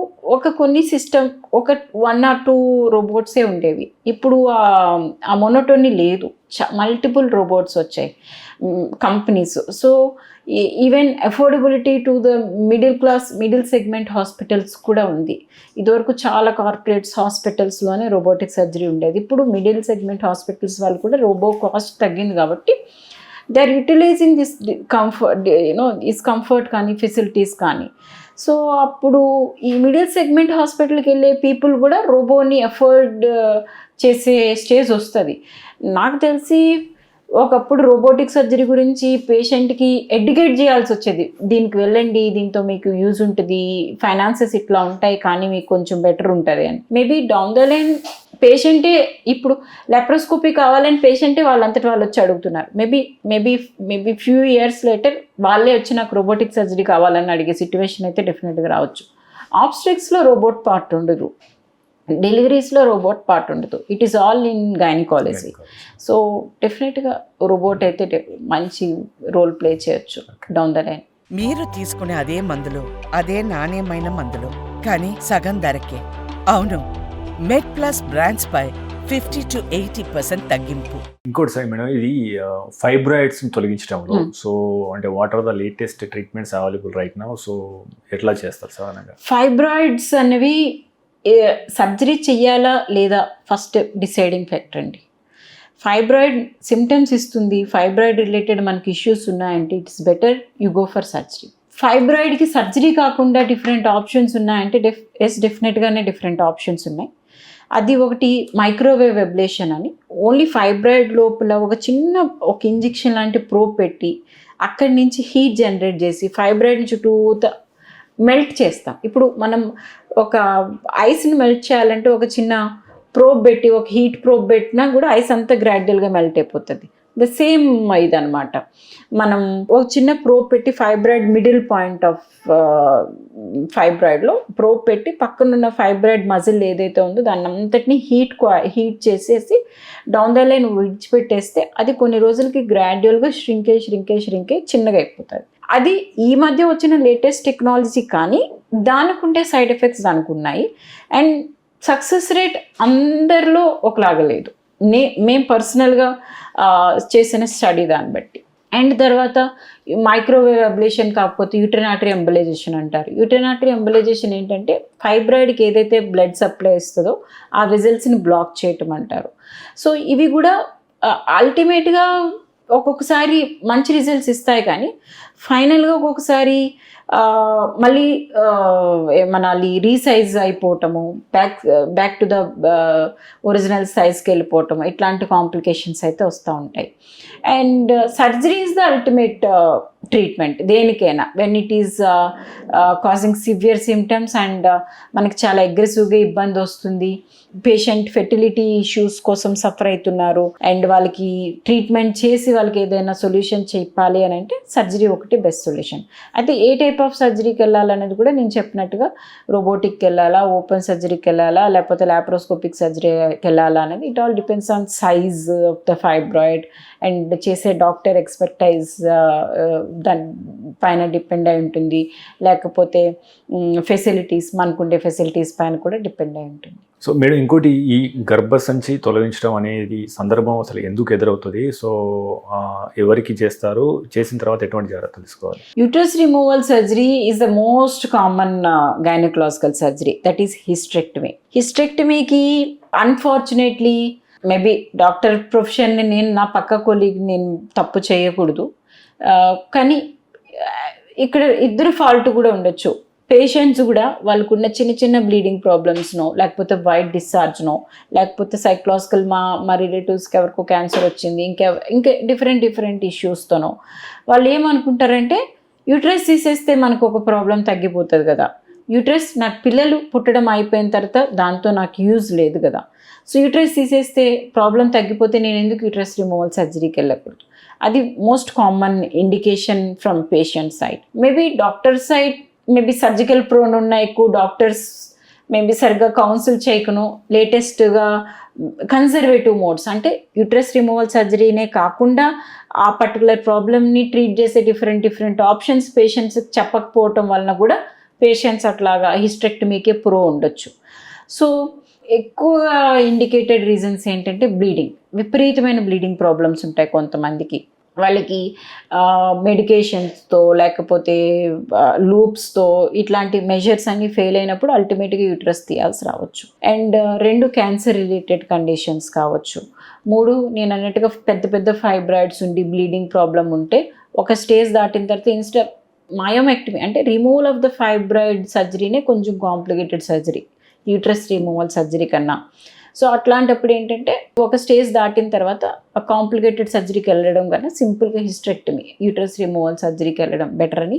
కొన్ని సిస్టమ్ 1 or 2 రోబోట్సే ఉండేవి. ఇప్పుడు ఆ మొనోటోనీ లేదు, మల్టిపుల్ రోబోట్స్ వచ్చాయి companies. So even affordability to the middle segment hospitals కూడా ఉంది. ఇదివరకు చాలా కార్పొరేట్స్ హాస్పిటల్స్లోనే రోబోటిక్ సర్జరీ ఉండేది. ఇప్పుడు మిడిల్ సెగ్మెంట్ హాస్పిటల్స్ వాళ్ళు కూడా రోబో కాస్ట్ తగ్గింది కాబట్టి they are utilizing this comfort కానీ ఫెసిలిటీస్ కానీ. సో అప్పుడు ఈ మిడిల్ సెగ్మెంట్ హాస్పిటల్కి వెళ్ళే పీపుల్ కూడా రోబోని అఫోర్డ్ చేసే స్టేజ్ వస్తుంది. నాకు తెలిసి ఒకప్పుడు రోబోటిక్ సర్జరీ గురించి పేషెంట్కి ఎడ్యుకేట్ చేయాల్సి వచ్చేది. దీనికి వెళ్ళండి, దీంతో మీకు యూజ్ ఉంటుంది, ఫైనాన్సెస్ ఇట్లా ఉంటాయి కానీ మీకు కొంచెం బెటర్ ఉంటుంది అని. మేబీ డౌన్ ద లైన్ పేషెంటే ఇప్పుడు లాప్రోస్కోపీ కావాలని పేషెంటే వాళ్ళంతటి వాళ్ళు వచ్చి అడుగుతున్నారు. మేబీ ఫ్యూ ఇయర్స్ లేటర్ వాళ్ళే వచ్చి నాకు రోబోటిక్ సర్జరీ కావాలని అడిగే సిచ్యువేషన్ అయితే డెఫినెట్గా రావచ్చు. ఆబ్స్ట్రిక్స్లో రోబోట్ పార్ట్ ఉండదు, డెలివరీస్లో రోబోట్ పార్ట్ ఉండదు. It is all in gynaecology. So డెఫినెట్గా రోబోట్ అయితే మంచి రోల్ ప్లే చేయొచ్చు డౌన్ ద లైన్. మీరు తీసుకునే అదే మందులు, అదే నాణ్యమైన మందులు, కానీ సగం ధరకే. అవును, MedPlus బ్రాండ్స్ పై 50 to 80% తగ్గింపు. ఇంకోటి సార్ మేడం, ఇది ఫైబ్రాయిడ్స్ తొలగించడంలో సో అంటే what are the latest treatments available right now? So ఎట్లా చేస్తారు సార్ అనగా? ఫైబ్రాయిడ్స్ అనేవి సర్జరీ చెయ్యాలా లేదా ఫస్ట్ డిసైడింగ్ ఫ్యాక్టర్ అండి. ఫైబ్రాయిడ్ సిమ్టమ్స్ ఇస్తుంది, ఫైబ్రాయిడ్ రిలేటెడ్ మనకి ఇష్యూస్ ఉన్నాయంటే it's better you go for surgery. ఫైబ్రాయిడ్కి సర్జరీ కాకుండా డిఫరెంట్ ఆప్షన్స్ ఉన్నాయంటే డెఫినెట్గానే డిఫరెంట్ ఆప్షన్స్ ఉన్నాయి. అది ఒకటి మైక్రోవేవ్ అబ్లేషన్ అని, ఓన్లీ ఫైబ్రాయిడ్ లోపల ఒక ఇంజెక్షన్ లాంటి ప్రోబ్ పెట్టి అక్కడి నుంచి హీట్ జనరేట్ చేసి ఫైబ్రాయిడ్ చుట్టూత మెల్ట్ చేస్తాం. ఇప్పుడు మనం ఒక ఐస్ని మెల్ట్ చేయాలంటే ఒక చిన్న ప్రోబ్ పెట్టి, ఒక హీట్ ప్రోబ్ పెట్టినా కూడా ఐస్ అంతా గ్రాడ్యువల్గా మెల్ట్ అయిపోతుంది. ద సేమ్ ఇదనమాట. మనం ఒక చిన్న ప్రోబ్ పెట్టి ఫైబ్రాయిడ్ మిడిల్ పాయింట్ ఆఫ్ ఫైబ్రాయిడ్లో ప్రోబ్ పెట్టి పక్కనున్న ఫైబ్రాయిడ్ మజిల్ ఏదైతే ఉందో దాన్ని అంతటిని హీట్ చేసేసి డౌన్ ద లైన్ విడిచిపెట్టేస్తే అది కొన్ని రోజులకి గ్రాడ్యువల్గా ష్రింకే చిన్నగా అయిపోతుంది. అది ఈ మధ్య వచ్చిన లేటెస్ట్ టెక్నాలజీ, కానీ దానికి ఉండే సైడ్ ఎఫెక్ట్స్ దానికి ఉన్నాయి. అండ్ సక్సెస్ రేట్ అందరిలో ఒకలాగా లేదు. మేము పర్సనల్గా చేసిన స్టడీ దాన్ని బట్టి. అండ్ తర్వాత మైక్రోవేవ్ అబ్లేషన్ కాకపోతే యూటెరినరీ ఎంబలైజేషన్ అంటారు. యూటెరినరీ ఎంబలైజేషన్ ఏంటంటే ఫైబ్రాయిడ్కి ఏదైతే బ్లడ్ సప్లై ఇస్తుందో ఆ వెజల్స్ని బ్లాక్ చేయటం అంటారు. సో ఇవి కూడా అల్టిమేట్గా ఒక్కొక్కసారి మంచి రిజల్ట్స్ ఇస్తాయి, కానీ ఫైనల్గా ఒక్కొక్కసారి మళ్ళీ ఏమనాలి రీసైజ్ అయిపోవటము, బ్యాక్ టు ద ఒరిజినల్ సైజ్కి వెళ్ళిపోవటము, ఇట్లాంటి కాంప్లికేషన్స్ అయితే వస్తూ ఉంటాయి. And surgery is the ultimate treatment దేనికైనా, when it is causing severe symptoms and మనకి చాలా అగ్రెసివ్గా ఇబ్బంది వస్తుంది, పేషెంట్ ఫెర్టిలిటీ ఇష్యూస్ కోసం సఫర్ అవుతున్నారు అండ్ వాళ్ళకి ట్రీట్మెంట్ చేసి వాళ్ళకి ఏదైనా సొల్యూషన్ చెప్పాలి అని అంటే సర్జరీ ఒకటి బెస్ట్ సొల్యూషన్. అయితే ఏ టైప్ ఆఫ్ సర్జరీకి వెళ్ళాలనేది కూడా నేను చెప్పినట్టుగా రోబోటిక్కి వెళ్ళాలా, ఓపెన్ సర్జరీకి వెళ్ళాలా, లేకపోతే లాప్రోస్కోపిక్ సర్జరీకి వెళ్ళాలా అనేది it all depends on size of the fibroid and చేసే డాక్టర్ ఎక్స్పర్టైజ్ దాని పైన డిపెండ్ అయి ఉంటుంది, లేకపోతే ఫెసిలిటీస్ మనకుండే ఫెసిలిటీస్ పైన కూడా డిపెండ్ అయి ఉంటుంది. సో మేడం, ఇంకోటి ఈ గర్భసంచి తొలగించడం అనేది సందర్భం అసలు ఎందుకు ఎదురవుతుంది? సో ఎవరికి చేస్తారు, చేసిన తర్వాత ఎటువంటి జాగ్రత్తలు తీసుకోవాలి? Uterus removal surgery is the most common gynaecological surgery, that is hysterectomy. హిస్టెక్టమీకి అన్ఫార్చునేట్లీ మేబీ డాక్టర్ ప్రొఫెషన్ని నేను నా పక్క కొలీగ్ నేను తప్పు చేయకూడదు, కానీ ఇక్కడ ఇద్దరు ఫాల్ట్ కూడా ఉండొచ్చు. పేషెంట్స్ కూడా వాళ్ళకున్న చిన్న బ్లీడింగ్ ప్రాబ్లమ్స్నో, లేకపోతే వైట్ డిశ్చార్జ్నో, లేకపోతే సైకలాజికల్ మా రిలేటివ్స్కి ఎవరికో క్యాన్సర్ వచ్చింది, ఇంకా డిఫరెంట్ ఇష్యూస్తోనో వాళ్ళు ఏమనుకుంటారంటే యూట్రస్ తీసేస్తే మనకు ఒక ప్రాబ్లం తగ్గిపోతుంది కదా, యూట్రస్ నాకు పిల్లలు పుట్టడం అయిపోయిన తర్వాత దాంతో నాకు యూజ్ లేదు కదా, సో యూట్రస్ తీసేస్తే ప్రాబ్లం తగ్గిపోతే నేను ఎందుకు యూట్రస్ రిమూవల్ సర్జరీకి వెళ్ళకూడదు. అది most common indication from patient side. Maybe doctor side maybe surgical prone ఉన్న ఎక్కువ డాక్టర్స్ మేబీ సరిగ్గా కౌన్సిల్ చేయకను, లేటెస్ట్గా కన్జర్వేటివ్ మోడ్స్ అంటే యూట్రస్ రిమూవల్ సర్జరీనే కాకుండా ఆ పర్టికులర్ ప్రాబ్లమ్ని ట్రీట్ చేసే డిఫరెంట్ ఆప్షన్స్ పేషెంట్స్కి చెప్పకపోవటం వలన కూడా పేషెంట్స్ అట్లాగా హిస్టెక్టమీకే ప్రో ఉండొచ్చు. సో ఎక్కువ ఇండికేటెడ్ రీజన్స్ ఏంటంటే బ్లీడింగ్, విపరీతమైన బ్లీడింగ్ ప్రాబ్లమ్స్ ఉంటాయి కొంతమందికి. వాళ్ళకి మెడికేషన్స్తో లేకపోతే లూప్స్తో ఇట్లాంటి మెజర్స్ అన్నీ ఫెయిల్ అయినప్పుడు అల్టిమేట్గా యూట్రస్ తీయాల్సి రావచ్చు. అండ్ 2 క్యాన్సర్ రిలేటెడ్ కండిషన్స్ కావచ్చు. 3 నేను అన్నట్టుగా పెద్ద ఫైబ్రాయిడ్స్ ఉండి బ్లీడింగ్ ప్రాబ్లం ఉంటే ఒక స్టేజ్ దాటిన తర్వాత మయోమెక్టమీ అంటే రిమూవల్ ఆఫ్ ద ఫైబ్రాయిడ్ సర్జరీనే కొంచెం complicated surgery uterus removal surgery కన్నా. సో అట్లాంటప్పుడు ఏంటంటే ఒక స్టేజ్ దాటిన తర్వాత కాంప్లికేటెడ్ సర్జరీకి వెళ్ళడం కన్నా సింపుల్గా హిస్టెక్టమీ, యూట్రస్ రిమూవల్ సర్జరీకి వెళ్ళడం బెటర్ అని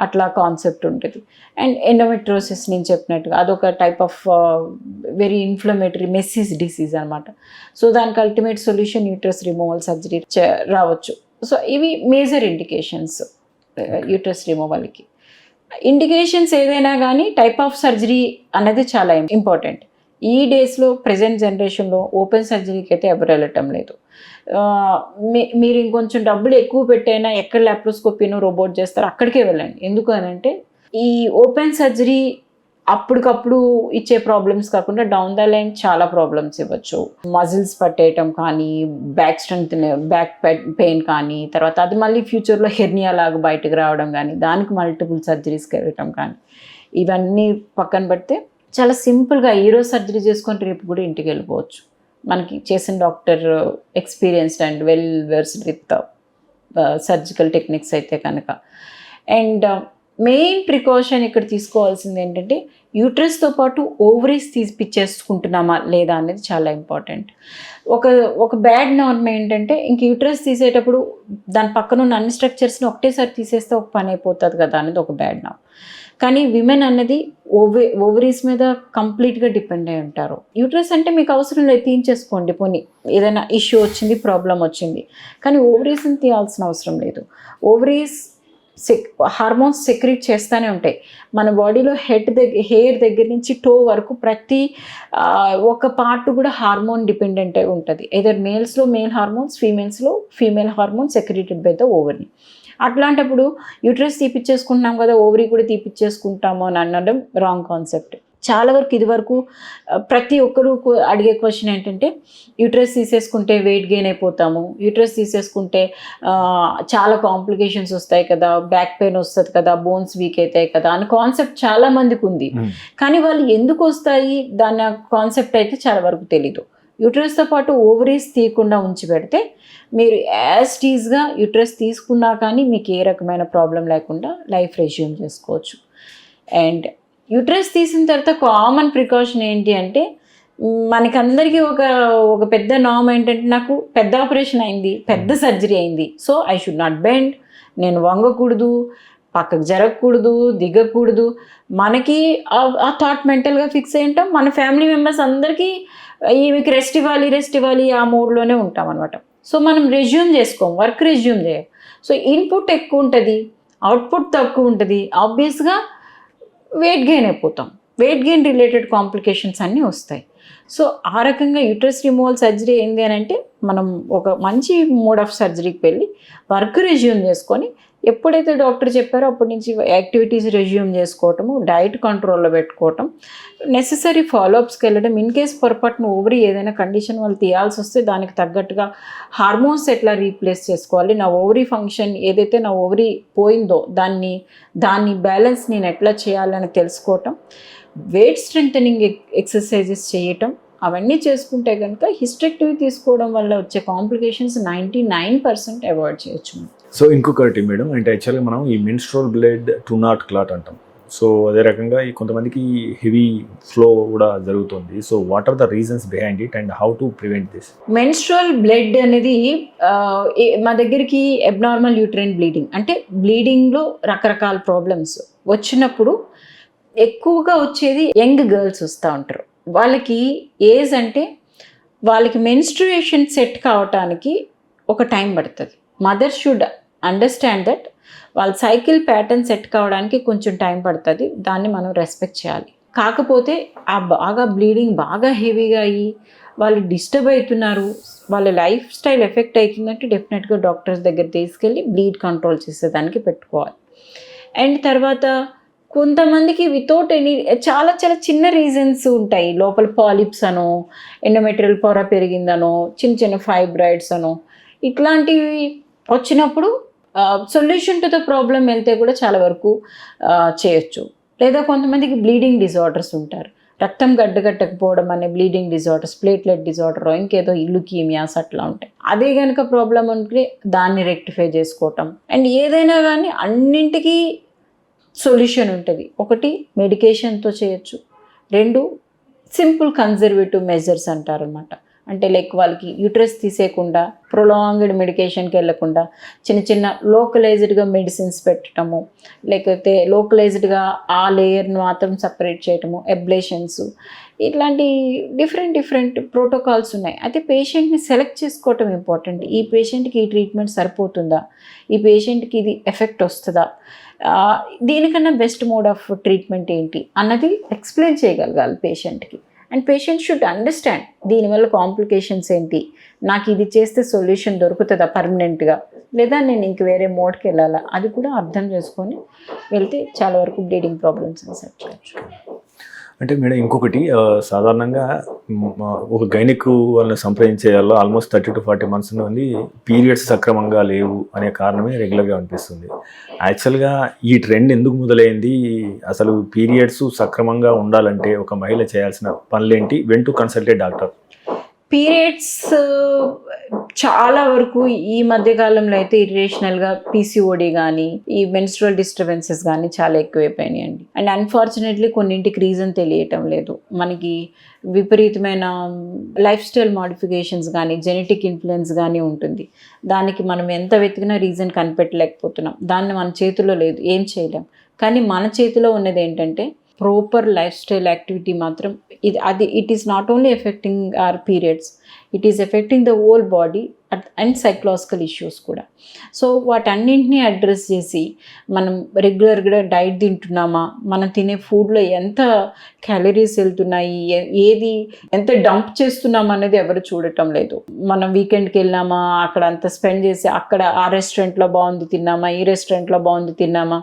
అట్లా కాన్సెప్ట్ ఉంటుంది. అండ్ ఎండోమెట్రోసిస్ నేను చెప్పినట్టుగా అదొక type of very inflammatory messy disease అనమాట. సో దానికి ultimate solution uterus removal surgery రావచ్చు. సో ఇవి మేజర్ ఇండికేషన్స్ యూట్రస్ రిమూవల్కి. ఇండికేషన్స్ ఏదైనా కానీ టైప్ ఆఫ్ సర్జరీ అనేది చాలా ఇంపార్టెంట్. ఈ డేస్లో ప్రజెంట్ జనరేషన్లో ఓపెన్ సర్జరీకి అయితే ఎవరు వెళ్ళటం లేదు. మీరు ఇంకొంచెం డబ్బులు ఎక్కువ పెట్టైనా ఎక్కడ లాప్రోస్కోపీనో రోబోట్ చేస్తారో అక్కడికే వెళ్ళండి. ఎందుకు అని అంటే ఈ ఓపెన్ సర్జరీ అప్పటికప్పుడు ఇచ్చే ప్రాబ్లమ్స్ కాకుండా డౌన్ ద లైన్ చాలా ప్రాబ్లమ్స్ ఇవ్వచ్చు. మజిల్స్ పట్టేయటం కానీ, బ్యాక్ స్ట్రెంగ్త్, బ్యాక్ పెయిన్ కానీ, తర్వాత అది మళ్ళీ ఫ్యూచర్లో హెర్నియా లాగా బయటకు రావడం కానీ, దానికి మల్టిపుల్ సర్జరీస్కి వెళ్ళటం కానీ, ఇవన్నీ పక్కన పెడితే చాలా సింపుల్గా ఈరోజు సర్జరీ చేసుకొని రేపు కూడా ఇంటికి వెళ్ళిపోవచ్చు. మనకి చేసిన doctor experienced and well versed with surgical techniques అయితే కనుక. అండ్ మెయిన్ ప్రికాషన్ ఇక్కడ తీసుకోవాల్సింది ఏంటంటే యూట్రస్తో పాటు ఓవరీస్ తీపిచ్చేసుకుంటున్నామా లేదా అనేది చాలా ఇంపార్టెంట్. ఒక బ్యాడ్ నార్మ్ ఏంటంటే ఇంక యూట్రస్ తీసేటప్పుడు దాని పక్కన ఉన్న అన్ని స్ట్రక్చర్స్ని ఒకటేసారి తీసేస్తే ఒక పని అయిపోతుంది కదా అనేది ఒక బ్యాడ్ నార్మ్. కానీ విమెన్ అన్నది ఓవరీస్ మీద కంప్లీట్గా డిపెండ్ అయి ఉంటారు. యూట్రస్ అంటే మీకు అవసరం లేదు, తీయించేసుకోండి, పోనీ ఏదైనా ఇష్యూ వచ్చింది, ప్రాబ్లం వచ్చింది. కానీ ఓవరీస్ని తీయాల్సిన అవసరం లేదు. ఓవరీస్ హార్మోన్స్ సెక్రీట్ చేస్తూనే ఉంటాయి. మన బాడీలో హెయిర్ దగ్గర నుంచి టో వరకు ప్రతి ఒక పార్ట్ కూడా హార్మోన్ డిపెండెంట్ అయి ఉంటుంది. ఎదర్ మేల్స్లో మేల్ హార్మోన్స్, ఫీమేల్స్లో female hormones secreted by the ovary. అట్లాంటప్పుడు యూట్రస్ తీపిచ్చేసుకుంటున్నాం కదా, ఓవరీ కూడా తీపిచ్చేసుకుంటాము అని అనడం రాంగ్ కాన్సెప్ట్. చాలా వరకు ఇదివరకు ప్రతి ఒక్కరు అడిగే క్వశ్చన్ ఏంటంటే యూట్రస్ తీసేసుకుంటే వెయిట్ గెయిన్ అయిపోతాము, యూట్రస్ తీసేసుకుంటే చాలా కాంప్లికేషన్స్ వస్తాయి కదా, బ్యాక్ పెయిన్ వస్తుంది కదా, బోన్స్ వీక్ అవుతాయి కదా అని కాన్సెప్ట్ చాలా మందికి ఉంది. కానీ వాళ్ళు ఎందుకు వస్తాయి దాని కాన్సెప్ట్ అయితే చాలా వరకు తెలీదు. యూట్రస్తో పాటు ఓవరీస్ తీయకుండా ఉంచి పెడితే మీరు యాజ్ టీజ్గా యూట్రస్ తీసుకున్నా కానీ మీకు ఏ రకమైన ప్రాబ్లం లేకుండా లైఫ్ రెజ్యూమ్ చేసుకోవచ్చు. అండ్ యూట్రస్ తీసిన తర్వాత కామన్ ప్రికాషన్ ఏంటి అంటే మనకందరికీ ఒక పెద్ద నార్మ్ ఏంటంటే నాకు పెద్ద ఆపరేషన్ అయింది, పెద్ద సర్జరీ అయింది, so I should not bend, నేను వంగకూడదు, పక్కకు జరగకూడదు, దిగకూడదు. మనకి ఆ థాట్ మెంటల్గా ఫిక్స్ అయి ఉంటాం. మన ఫ్యామిలీ మెంబర్స్ అందరికీ ఈమెకి రెస్ట్ ఇవ్వాలి ఆ మూడ్లోనే ఉంటాం అనమాట. సో మనం రెజ్యూమ్ చేసుకోం, వర్క్ రెజ్యూమ్ చేయం. సో ఇన్పుట్ ఎక్కువ ఉంటుంది, అవుట్పుట్ తక్కువ ఉంటుంది. ఆబ్వియస్గా వెయిట్ గెయిన్ అయిపోతాం, వెయిట్ గెయిన్ రిలేటెడ్ కాంప్లికేషన్స్ అన్నీ వస్తాయి. సో ఆ రకంగా యూట్రస్ రిమూవల్ సర్జరీ ఏంది అని అంటే మనం ఒక మంచి మోడ్ ఆఫ్ సర్జరీకి వెళ్ళి వర్క్ రెజ్యూమ్ చేసుకొని ఎప్పుడైతే డాక్టర్ చెప్పారో అప్పటి నుంచి యాక్టివిటీస్ రెజ్యూమ్ చేసుకోవటము, డైట్ కంట్రోల్లో పెట్టుకోవటం, నెససరీ ఫాలోఅప్స్కి వెళ్ళడం. ఇన్ కేస్ పొరపాటున ఓవరీ ఏదైనా కండిషన్ వాళ్ళు తీయాల్సి వస్తే దానికి తగ్గట్టుగా హార్మోన్స్ ఎట్లా రీప్లేస్ చేసుకోవాలి, నా ఓవరీ ఫంక్షన్ ఏదైతే నా ఓవరీ పోయిందో దాన్ని బ్యాలెన్స్ నేను ఎట్లా చేయాలని తెలుసుకోవటం, వెయిట్ స్ట్రెంథనింగ్ ఎక్సర్సైజెస్ చేయటం, అవన్నీ చేసుకుంటే కనుక హిస్టెక్టమీ తీసుకోవడం వల్ల వచ్చే కాంప్లికేషన్స్ 99% అవాయిడ్ చేయొచ్చు. సో ఇంకొకటి మేడం అంటే యాక్చువల్గా మనం ఈ menstrual blood to not clot అంటాం. సో అదే రకంగా ఈ కొంతమందికి హెవీ ఫ్లో కూడా జరుగుతుంది. So what are the reasons behind it and how to prevent this? Menstrual blood అనేది మా దగ్గరికి అబ్నార్మల్ యూట్రైన్ బ్లీడింగ్ అంటే బ్లీడింగ్లో రకరకాల ప్రాబ్లమ్స్ వచ్చినప్పుడు ఎక్కువగా వచ్చేది యంగ్ గర్ల్స్ వస్తూ ఉంటారు. వాళ్ళకి ఏజ్ అంటే వాళ్ళకి మెన్స్ట్రుయేషన్ సెట్ కావటానికి ఒక టైం పడుతుంది. మదర్ షుడ్ అండర్స్టాండ్ దట్ వాళ్ళ సైకిల్ ప్యాటర్న్ సెట్ కావడానికి కొంచెం టైం పడుతుంది, దాన్ని మనం రెస్పెక్ట్ చేయాలి. కాకపోతే ఆ బాగా బ్లీడింగ్ బాగా హెవీగా అయ్యి వాళ్ళు డిస్టర్బ్ అవుతున్నారు, వాళ్ళ లైఫ్ స్టైల్ ఎఫెక్ట్ అవుతుందంటే డెఫినెట్గా డాక్టర్స్ దగ్గర తీసుకెళ్ళి బ్లీడ్ కంట్రోల్ చేసేదానికి పెట్టుకోవాలి. అండ్ తర్వాత కొంతమందికి వితౌట్ ఎనీ చాలా చాలా చిన్న రీజన్స్ ఉంటాయి. లోపల పాలిప్స్ అనో, ఎండోమెట్రియల్ పొర పెరిగిందనో, చిన్న ఫైబ్రాయిడ్స్ అనో, ఇట్లాంటివి వచ్చినప్పుడు సొల్యూషన్ టు ద ప్రాబ్లం వెళ్తే కూడా చాలా వరకు చేయొచ్చు. లేదా కొంతమందికి బ్లీడింగ్ డిజార్డర్స్ ఉంటారు, రక్తం గడ్డగట్టకపోవడం అనే బ్లీడింగ్ డిజార్డర్స్, ప్లేట్లెట్ డిజార్డర్, ఇంకేదో లుకీమియాస్ అట్లా ఉంటాయి. అదే కనుక ప్రాబ్లం ఉంటే దాన్ని రెక్టిఫై చేసుకోవటం. అండ్ ఏదైనా కానీ అన్నింటికీ సొల్యూషన్ ఉంటుంది. ఒకటి మెడికేషన్తో చేయొచ్చు, 2 సింపుల్ కన్జర్వేటివ్ మెజర్స్ అంటారనమాట. అంటే లైక్ వాళ్ళకి యూట్రస్ తీసేయకుండా, ప్రొలాంగ్డ్ మెడికేషన్కి వెళ్ళకుండా చిన్న చిన్న లోకలైజ్డ్గా మెడిసిన్స్ పెట్టడము, లేకపోతే లోకలైజ్డ్గా ఆ లేయర్ను మాత్రం సపరేట్ చేయటము, ఎబ్లేషన్స్, ఇట్లాంటి డిఫరెంట్ ప్రోటోకాల్స్ ఉన్నాయి. అయితే పేషెంట్ని సెలెక్ట్ చేసుకోవటం ఇంపార్టెంట్. ఈ పేషెంట్కి ఈ ట్రీట్మెంట్ సరిపోతుందా, ఈ పేషెంట్కి ఇది ఎఫెక్ట్ వస్తుందా, దీనికన్నా బెస్ట్ మోడ్ ఆఫ్ ట్రీట్మెంట్ ఏంటి అన్నది ఎక్స్ప్లెయిన్ చేయగలగాలి పేషెంట్కి. అండ్ పేషెంట్ షుడ్ అండర్స్టాండ్ దీనివల్ల కాంప్లికేషన్స్ ఏంటి, నాకు ఇది చేస్తే సొల్యూషన్ దొరుకుతుందా పర్మనెంట్గా, లేదా నేను ఇంక వేరే మోడ్కి వెళ్ళాలా, అది కూడా అర్థం చేసుకొని వెళ్తే చాలా వరకు బ్లీడింగ్ ప్రాబ్లమ్స్ సెట్ చేయొచ్చు. అంటే మేడం ఇంకొకటి సాధారణంగా ఒక గైనిక్ వాళ్ళని సంప్రదించే వాళ్ళు ఆల్మోస్ట్ 30 to 40 months నుండి పీరియడ్స్ సక్రమంగా లేవు అనే కారణమే రెగ్యులర్గా అనిపిస్తుంది. యాక్చువల్గా ఈ ట్రెండ్ ఎందుకు మొదలైంది, అసలు పీరియడ్స్ సక్రమంగా ఉండాలంటే ఒక మహిళ చేయాల్సిన పనులేంటి, when to consult a doctor? Periods చాలా వరకు ఈ మధ్యకాలంలో అయితే ఇర్రేషనల్గా పీసీఓడి కానీ ఈ మెన్స్ట్రువల్ డిస్టర్బెన్సెస్ కానీ చాలా ఎక్కువైపోయినాయండి. అండ్ అన్ఫార్చునేట్లీ కొన్నింటికి రీజన్ తెలియటం లేదు. మనకి విపరీతమైన లైఫ్ స్టైల్ మాడిఫికేషన్స్ కానీ జెనెటిక్ ఇన్ఫ్లుయెన్స్ కానీ ఉంటుంది. దానికి మనం ఎంత వెతికినా రీజన్ కనిపెట్టలేకపోతున్నాం. దాన్ని మన చేతిలో లేదు, ఏం చేయలేం. కానీ మన చేతిలో ఉన్నది ఏంటంటే ప్రాపర్ లైఫ్ స్టైల్ యాక్టివిటీ మాత్రం it is not only affecting our periods, it is affecting the whole body and psychological issues కూడా. సో వాటన్నింటినీ అడ్రస్ చేసి మనం రెగ్యులర్గా డైట్ తింటున్నామా, మనం తినే ఫుడ్లో ఎంత క్యాలరీస్ వెళ్తున్నాయి, ఏది ఎంత డంప్ చేస్తున్నామా అనేది ఎవరు చూడటం లేదు. మనం వీకెండ్కి వెళ్ళామా, అక్కడ అంత స్పెండ్ చేసి అక్కడ ఆ రెస్టారెంట్లో బాగుంది తిన్నామా, ఈ రెస్టారెంట్లో బాగుంది తిన్నామా,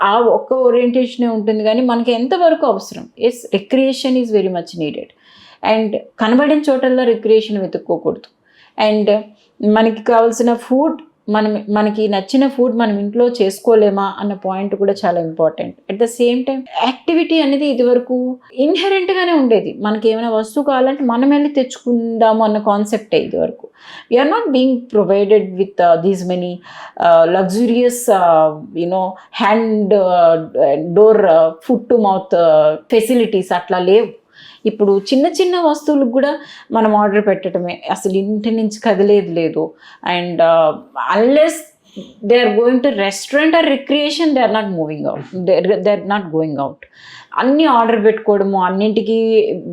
ఆ ఒక్క ఓరియంటేషనే ఉంటుంది. కానీ మనకి ఎంతవరకు అవసరం, yes recreation is very much needed. And కనబడిన చోటల్లో రిక్రియేషన్ వెతుక్కోకూడదు. అండ్ మనకి కావాల్సిన ఫుడ్ మనకి నచ్చిన ఫుడ్ మనం ఇంట్లో చేసుకోలేమా అన్న పాయింట్ కూడా చాలా important. At the same time activity అనేది ఇదివరకు ఇన్హెరెంట్గానే ఉండేది. మనకి ఏమైనా వస్తువు కావాలంటే మనం వెళ్ళి తెచ్చుకుందాము అన్న కాన్సెప్టే ఇదివరకు. We are not being provided with these many luxurious hand door food to mouth facilities అట్లా లేవు. ఇప్పుడు చిన్న చిన్న వస్తువులకు కూడా మనం ఆర్డర్ పెట్టడమే, అసలు ఇంటి నుంచి కదిలేదు లేదు. And unless they are going to restaurant or recreation, they are not moving out, they are not going out. అన్నీ ఆర్డర్ పెట్టుకోవడము, అన్నింటికి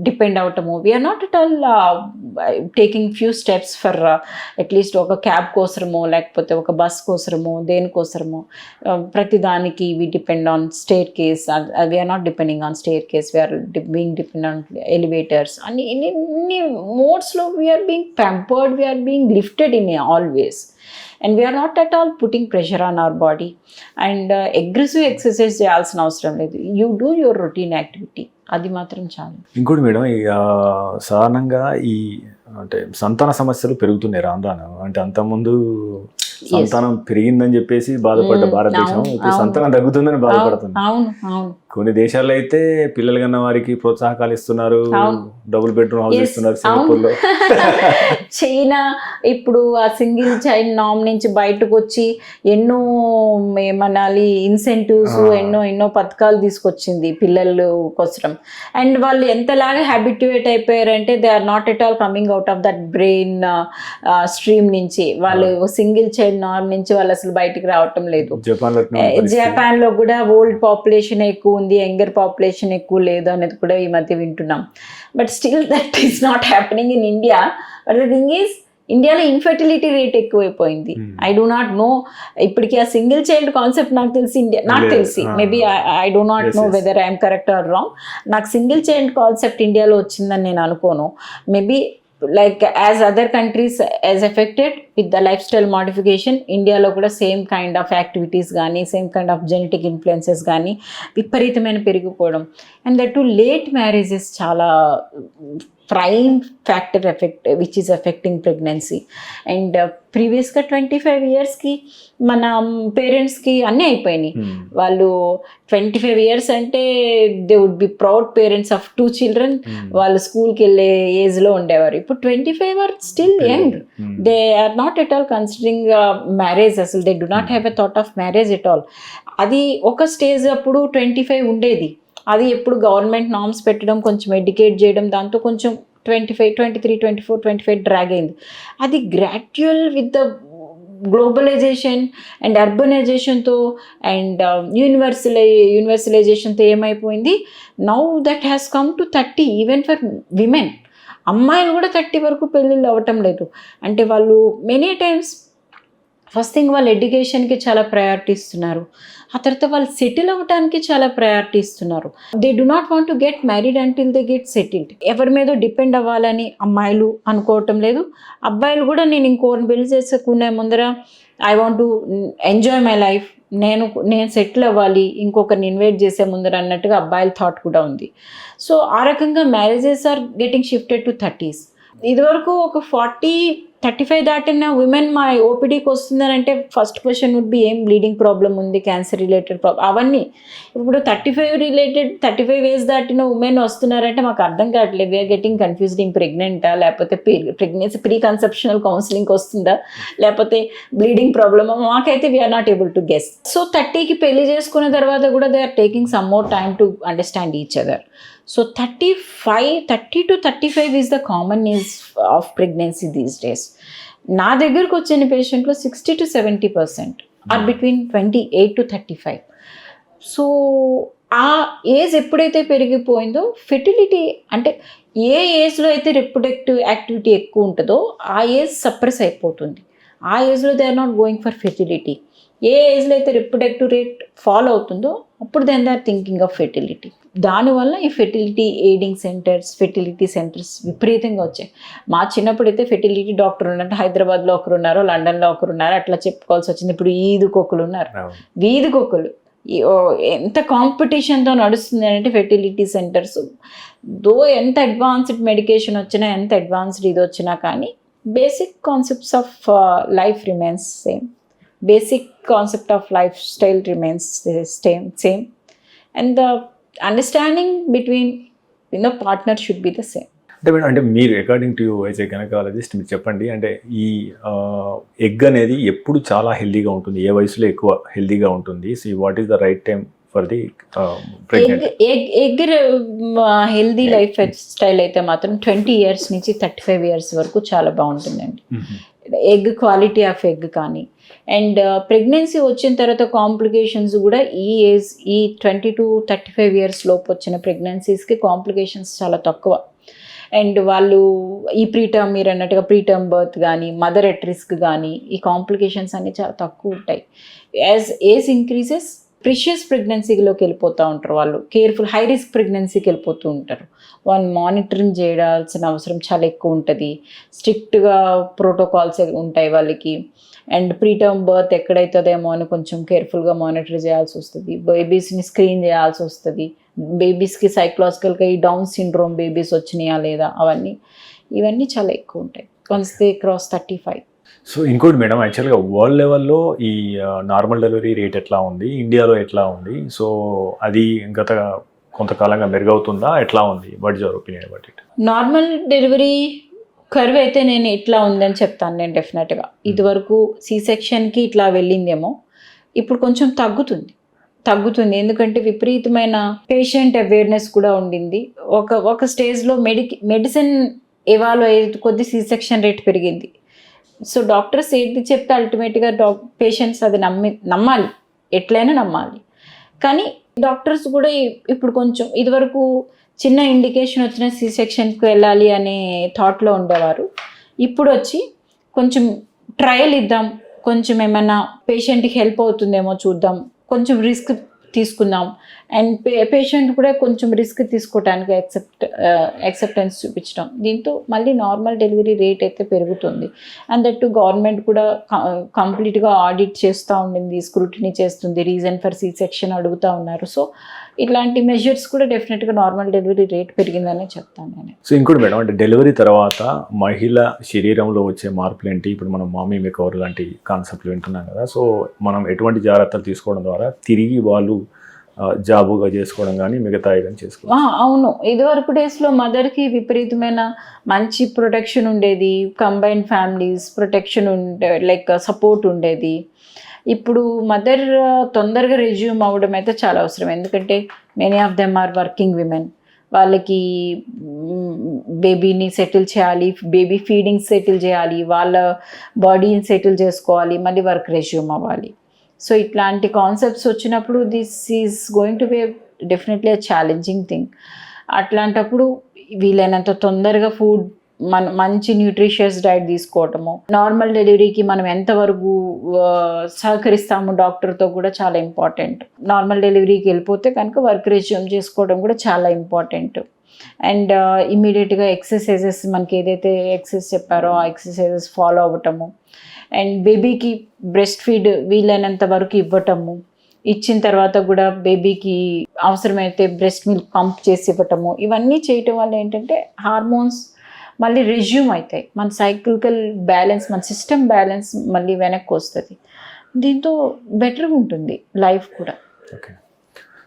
డిపెండ్ అవటము. We are not at all taking few steps for at least ఒక క్యాబ్ కోసరమో లేకపోతే ఒక bus కోసరమో దేనికోసరమో ప్రతి దానికి we depend on staircase. We are not depending on staircase, we are being depend on elevators. అన్ని మోడ్స్లో we are being pampered, we are being lifted in always. And we are not at all putting pressure on our body. And aggressive exercise చేయాల్సిన అవసరం లేదు. You do your routine activity, అది మాత్రం చాలు. ఇంకోటి madam, సాధారణంగా ఈ అంటే సంతాన సమస్యలు పెరుగుతున్నాయి రాను రాను. అంటే అంతకుముందు సంతానం పెరిగిందని చెప్పేసి బాధపడ్డ భారతదేశం ఇప్పుడు సంతానం తగ్గుతుందని బాధపడుతుంది. అవును అవును. కొన్ని దేశాల్లో అయితే పిల్లలు కన్న వారికి ప్రోత్సాహకాలు ఇస్తున్నారు, డబుల్ బెడ్రూమ్ హౌస్ ఇస్తున్నారు సింగపూర్లో. చైనా ఇప్పుడు ఆ సింగిల్ చైల్డ్ నామ్ నుంచి బయటకు వచ్చి ఎన్నో ఏమనాలి ఇన్సెంటివ్స్, ఎన్నో పథకాలు తీసుకొచ్చింది పిల్లల కోసం. అండ్ వాళ్ళు ఎంతలాగా హ్యాబిట్యుయేట్ అయిపోయారంటే they are not at all coming out of that brain stream నుంచి. వాళ్ళు సింగిల్ చైల్డ్ నార్మ్ నుంచి వాళ్ళు అసలు బయటికి రావటం లేదు. జపాన్ లో కూడా ఓల్డ్ పాపులేషన్ ఎక్కువ ఉంది, యంగర్ పాపులేషన్ ఎక్కువ లేదు అనేది కూడా ఈ మధ్య వింటున్నాం. But still that is not happening in India. But the thing is ఇండియాలో ఇన్ఫర్టిలిటీ రేట్ ఎక్కువైపోయింది. ఐ డో నాట్ నో ఇప్పటికీ ఆ సింగిల్ చైల్డ్ కాన్సెప్ట్ నాకు తెలిసి maybe I do not know whether I'm correct or wrong. నాకు single child concept ఇండియాలో వచ్చిందని నేను అనుకోను. Maybe like as other countries as affected with the lifestyle modification, ఇండియాలో కూడా సేమ్ కైండ్ ఆఫ్ యాక్టివిటీస్ కానీ same kind of genetic influences కానీ విపరీతమైన పెరిగిపోవడం. And that to late marriages చాలా prime factor effect which is affecting pregnancy. And ప్రీవియస్గా 25 yearsకి మన పేరెంట్స్కి అన్నీ అయిపోయినాయి. వాళ్ళు 25 years అంటే they would be proud parents of 2 children. వాళ్ళు స్కూల్కి వెళ్ళే ఏజ్లో ఉండేవారు. ఇప్పుడు 25 are still young. They are not at all considering marriage. అసలు they do not have a thought of marriage at all. అది ఒక స్టేజ్ అప్పుడు 25 ఉండేది. అది ఎప్పుడు గవర్నమెంట్ నామ్స్ పెట్టడం, కొంచెం ఎడ్యుకేట్ చేయడం, దాంతో కొంచెం 25, 23, 24, 25 డ్రాగ్ అయింది. అది gradual with the globalisation and అర్బనైజేషన్తో అండ్ యూనివర్సలైజేషన్తో ఏమైపోయింది, now that has come to 30 even for women. అమ్మాయిలు కూడా 30 వరకు పెళ్ళిళ్ళు అవ్వటం లేదు. అంటే వాళ్ళు మెనీ టైమ్స్ ఫస్ట్ థింగ్ వాళ్ళు ఎడ్యుకేషన్కి చాలా ప్రయారిటీ ఇస్తున్నారు, ఆ తర్వాత వాళ్ళు సెటిల్ అవ్వడానికి చాలా ప్రయారిటీ ఇస్తున్నారు. They do not want to get married until they get settled. ఎవరి మీద డిపెండ్ అవ్వాలని అమ్మాయిలు అనుకోవటం లేదు, అబ్బాయిలు కూడా నేను ఇంకోరిని పెళ్లి చేసుకునే ముందర I want to enjoy my life, నేను సెటిల్ అవ్వాలి ఇంకొకరిని ఇన్వైట్ చేసే ముందర అన్నట్టుగా అబ్బాయిల థాట్ కూడా ఉంది. సో ఆ రకంగా marriages are getting shifted to 30s. ఇదివరకు ఒక 40-35 దాటిన విమెన్ మా ఓపీడీకి వస్తుందని అంటే ఫస్ట్ క్వశ్చన్ వుడ్ బి ఏం బ్లీడింగ్ ప్రాబ్లం ఉంది, క్యాన్సర్ రిలేటెడ్ ప్రాబ్లం అవన్నీ. ఇప్పుడు 35 ఏజ్ దాటిన ఉమెన్ వస్తున్నారంటే మాకు అర్థం కావట్లేదు. వీఆర్ గెటింగ్ కన్ఫ్యూజ్డ్, ఇన్ ప్రెగ్నెంటా, లేకపోతే ప్రెగ్నెన్సీ ప్రీ కన్సెప్షనల్ కౌన్సిలింగ్కి వస్తుందా, లేకపోతే బ్లీడింగ్ ప్రాబ్లమా, మాకైతే we are not able to guess. So 30కి పెళ్లి చేసుకున్న తర్వాత కూడా they are taking some more time to understand each other. So 30 to 35 is the common age of pregnancy these days. నా దగ్గరకు వచ్చిన పేషెంట్లో 60 to 70% are between 28 to 35. So ఆ ఏజ్ ఎప్పుడైతే పెరిగిపోయిందో ఫెర్టిలిటీ అంటే ఏ ఏజ్లో అయితే రిప్రొడక్టివ్ యాక్టివిటీ ఎక్కువ ఉంటుందో ఆ ఏజ్ సప్రెస్ అయిపోతుంది. ఆ ఏజ్లో they are not going for fertility. ఏ ఏజ్లో అయితే రిప్రొడక్టివ్ రేట్ ఫాలో అవుతుందో అప్పుడు then they are thinking of fertility. దానివల్ల ఈ ఫెర్టిలిటీ సెంటర్స్ విపరీతంగా వచ్చాయి. మా చిన్నప్పుడు అయితే ఫెర్టిలిటీ డాక్టర్ ఉన్నట్టు హైదరాబాద్లో ఒకరు ఉన్నారు, లండన్లో ఒకరు ఉన్నారు, అట్లా చెప్పుకోవాల్సి వచ్చింది. ఇప్పుడు ఈదుకొకలు ఉన్నారు, వీధికొకలు. ఎంత కాంపిటీషన్తో నడుస్తుంది అంటే ఫెర్టిలిటీ సెంటర్స్. దో ఎంత అడ్వాన్స్డ్ మెడికేషన్ వచ్చినా, ఎంత అడ్వాన్స్డ్ ఇది వచ్చినా కానీ basic concepts of life remains same. Basic concept of life style remains same. And the understanding between partner should be the same. అంటే మీరు according to you as a gynaecologist మీరు చెప్పండి, అంటే ఈ ఎగ్ అనేది ఎప్పుడు చాలా హెల్దీగా ఉంటుంది, ఏ వయసులో ఎక్కువ హెల్దీగా ఉంటుంది? So what is the right time for the pregnant? Egg healthy life style అయితే మాత్రం 20 years నుంచి 35 years వరకు చాలా బాగుంటుందండి. ఎగ్ క్వాలిటీ ఆఫ్ ఎగ్ కానీ అండ్ ప్రెగ్నెన్సీ వచ్చిన తర్వాత కాంప్లికేషన్స్ కూడా ఈ 20 to 35 years లోపు వచ్చిన ప్రెగ్నెన్సీస్కి కాంప్లికేషన్స్ చాలా తక్కువ. అండ్ వాళ్ళు ఈ ప్రీటర్మ్, మీరు అన్నట్టుగా ప్రీటర్మ్ బర్త్ కానీ మదర్ ఎట్ రిస్క్ కానీ ఈ కాంప్లికేషన్స్ అన్నీ చాలా తక్కువ ఉంటాయి. యాజ్ ఏజ్ ఇంక్రీజెస్ ప్రిషియస్ ప్రెగ్నెన్సీలోకి వెళ్ళిపోతూ ఉంటారు వాళ్ళు, కేర్ఫుల్ హై రిస్క్ ప్రెగ్నెన్సీకి వెళ్ళిపోతూ ఉంటారు. వాళ్ళు మానిటరింగ్ చేయాల్సిన అవసరం చాలా ఎక్కువ ఉంటుంది, స్ట్రిక్ట్గా ప్రోటోకాల్స్ ఉంటాయి వాళ్ళకి. అండ్ ప్రీటర్మ్ బర్త్ ఎక్కడైతుందేమో అని కొంచెం కేర్ఫుల్గా మానిటర్ చేయాల్సి వస్తుంది, బేబీస్ని స్క్రీన్ చేయాల్సి వస్తుంది, బేబీస్కి సైకలాజికల్గా ఈ డౌన్ సిండ్రోమ్ బేబీస్ వచ్చినాయా లేదా ఇవన్నీ చాలా ఎక్కువ ఉంటాయి వన్స్ దే క్రాస్ 35. సో ఇంకోటి మేడం, యాక్చువల్గా వరల్డ్ లెవెల్లో ఈ నార్మల్ డెలివరీ రేట్ ఎట్లా ఉంది, ఇండియాలో ఎట్లా ఉంది? సో అది గత కొంతకాలంగా మెరుగవుతుందా, ఎట్లా ఉంది? What is your opinion about it? Normal delivery curve అయితే నేను ఇట్లా ఉందని చెప్తాను నేను డెఫినెట్గా. ఇదివరకు C-sectionకి ఇట్లా వెళ్ళిందేమో, ఇప్పుడు కొంచెం తగ్గుతుంది. ఎందుకంటే విపరీతమైన పేషెంట్ అవేర్నెస్ కూడా ఉండింది. ఒక స్టేజ్లో మెడిసిన్ ఎవాల్వ్ అయ్యే కొద్ది C-section రేట్ పెరిగింది. సో డాక్టర్స్ ఏది చెప్తే అల్టిమేట్గా పేషెంట్స్ అది నమ్మాలి, ఎట్లయినా నమ్మాలి. కానీ డాక్టర్స్ కూడా ఇప్పుడు కొంచెం ఇదివరకు చిన్న ఇండికేషన్ వచ్చిన C-sectionకి వెళ్ళాలి అనే థాట్లో ఉండేవారు. ఇప్పుడు వచ్చి కొంచెం ట్రయల్ ఇద్దాం, కొంచెం ఏమైనా పేషెంట్కి హెల్ప్ అవుతుందేమో చూద్దాం, కొంచెం రిస్క్ తీసుకుందాం. అండ్ పేషెంట్ కూడా కొంచెం రిస్క్ తీసుకోవడానికి యాక్సెప్టెన్స్ చూపించడం, దీంతో మళ్ళీ నార్మల్ డెలివరీ రేట్ అయితే పెరుగుతుంది. అండ్ దట్ గవర్నమెంట్ కూడా కంప్లీట్గా ఆడిట్ చేస్తూ ఉండింది, స్క్రూటినీ చేస్తుంది, రీజన్ ఫర్ C-section అడుగుతూ ఉన్నారు. సో ఇట్లాంటి మెజర్స్ కూడా డెఫినెట్గా నార్మల్ డెలివరీ రేట్ పెరిగిందనే చెప్తాను నేను. సో ఇంకోటి మేడం, అంటే డెలివరీ తర్వాత మహిళ శరీరంలో వచ్చే మార్పులు ఏంటి? ఇప్పుడు మనం మామీ మేకవర్ లాంటి కాన్సెప్ట్లు వింటున్నాం కదా, సో మనం ఎటువంటి జాగ్రత్తలు తీసుకోవడం ద్వారా తిరిగి వాళ్ళు జాబుగా చేసుకోవడం కానీ మిగతా ఏదైనా చేసుకోవడం? అవును, ఇదివరకు డేస్లో మదర్కి విపరీతమైన మంచి ప్రొటెక్షన్ ఉండేది, combined families protection like support ఉండేది. ఇప్పుడు మదర్ తొందరగా రెజ్యూమ్ అవ్వడం అయితే చాలా అవసరం, ఎందుకంటే many of them are working women. వాళ్ళకి బేబీని సెటిల్ చేయాలి, బేబీ ఫీడింగ్ సెటిల్ చేయాలి, వాళ్ళ బాడీని సెటిల్ చేసుకోవాలి, మళ్ళీ వర్క్ రెజ్యూమ్ అవ్వాలి. సో ఇట్లాంటి కాన్సెప్ట్స్ వచ్చినప్పుడు this is going to be definitely a challenging thing. అట్లాంటప్పుడు వీలైనంత తొందరగా ఫుడ్ మంచి న్యూట్రిషియస్ డైట్ తీసుకోవటము, నార్మల్ డెలివరీకి మనం ఎంతవరకు సహకరిస్తాము డాక్టర్తో కూడా చాలా ఇంపార్టెంట్. నార్మల్ డెలివరీకి వెళ్ళిపోతే కనుక వర్క్ రెజ్యూమ్ చేసుకోవడం కూడా చాలా ఇంపార్టెంట్. అండ్ ఇమీడియట్గా ఎక్సర్సైజెస్, మనకి ఏదైతే ఎక్సర్సైజ్ చెప్పారో ఆ ఎక్సర్సైజెస్ ఫాలో అవ్వటము, అండ్ బేబీకి బ్రెస్ట్ ఫీడ్ వీలైనంత వరకు ఇవ్వటము, ఇచ్చిన తర్వాత కూడా బేబీకి అవసరమైతే బ్రెస్ట్ మిల్క్ పంప్ చేసి ఇవ్వటము, ఇవన్నీ చేయటం వల్ల ఏంటంటే హార్మోన్స్ మళ్ళీ రెజ్యూమ్ అవుతాయి, మన సైకికల్ బ్యాలెన్స్, మన సిస్టమ్ బ్యాలెన్స్ మళ్ళీ వెనక్కి వస్తుంది. దీంతో బెటర్గా ఉంటుంది లైఫ్ కూడా. ఓకే.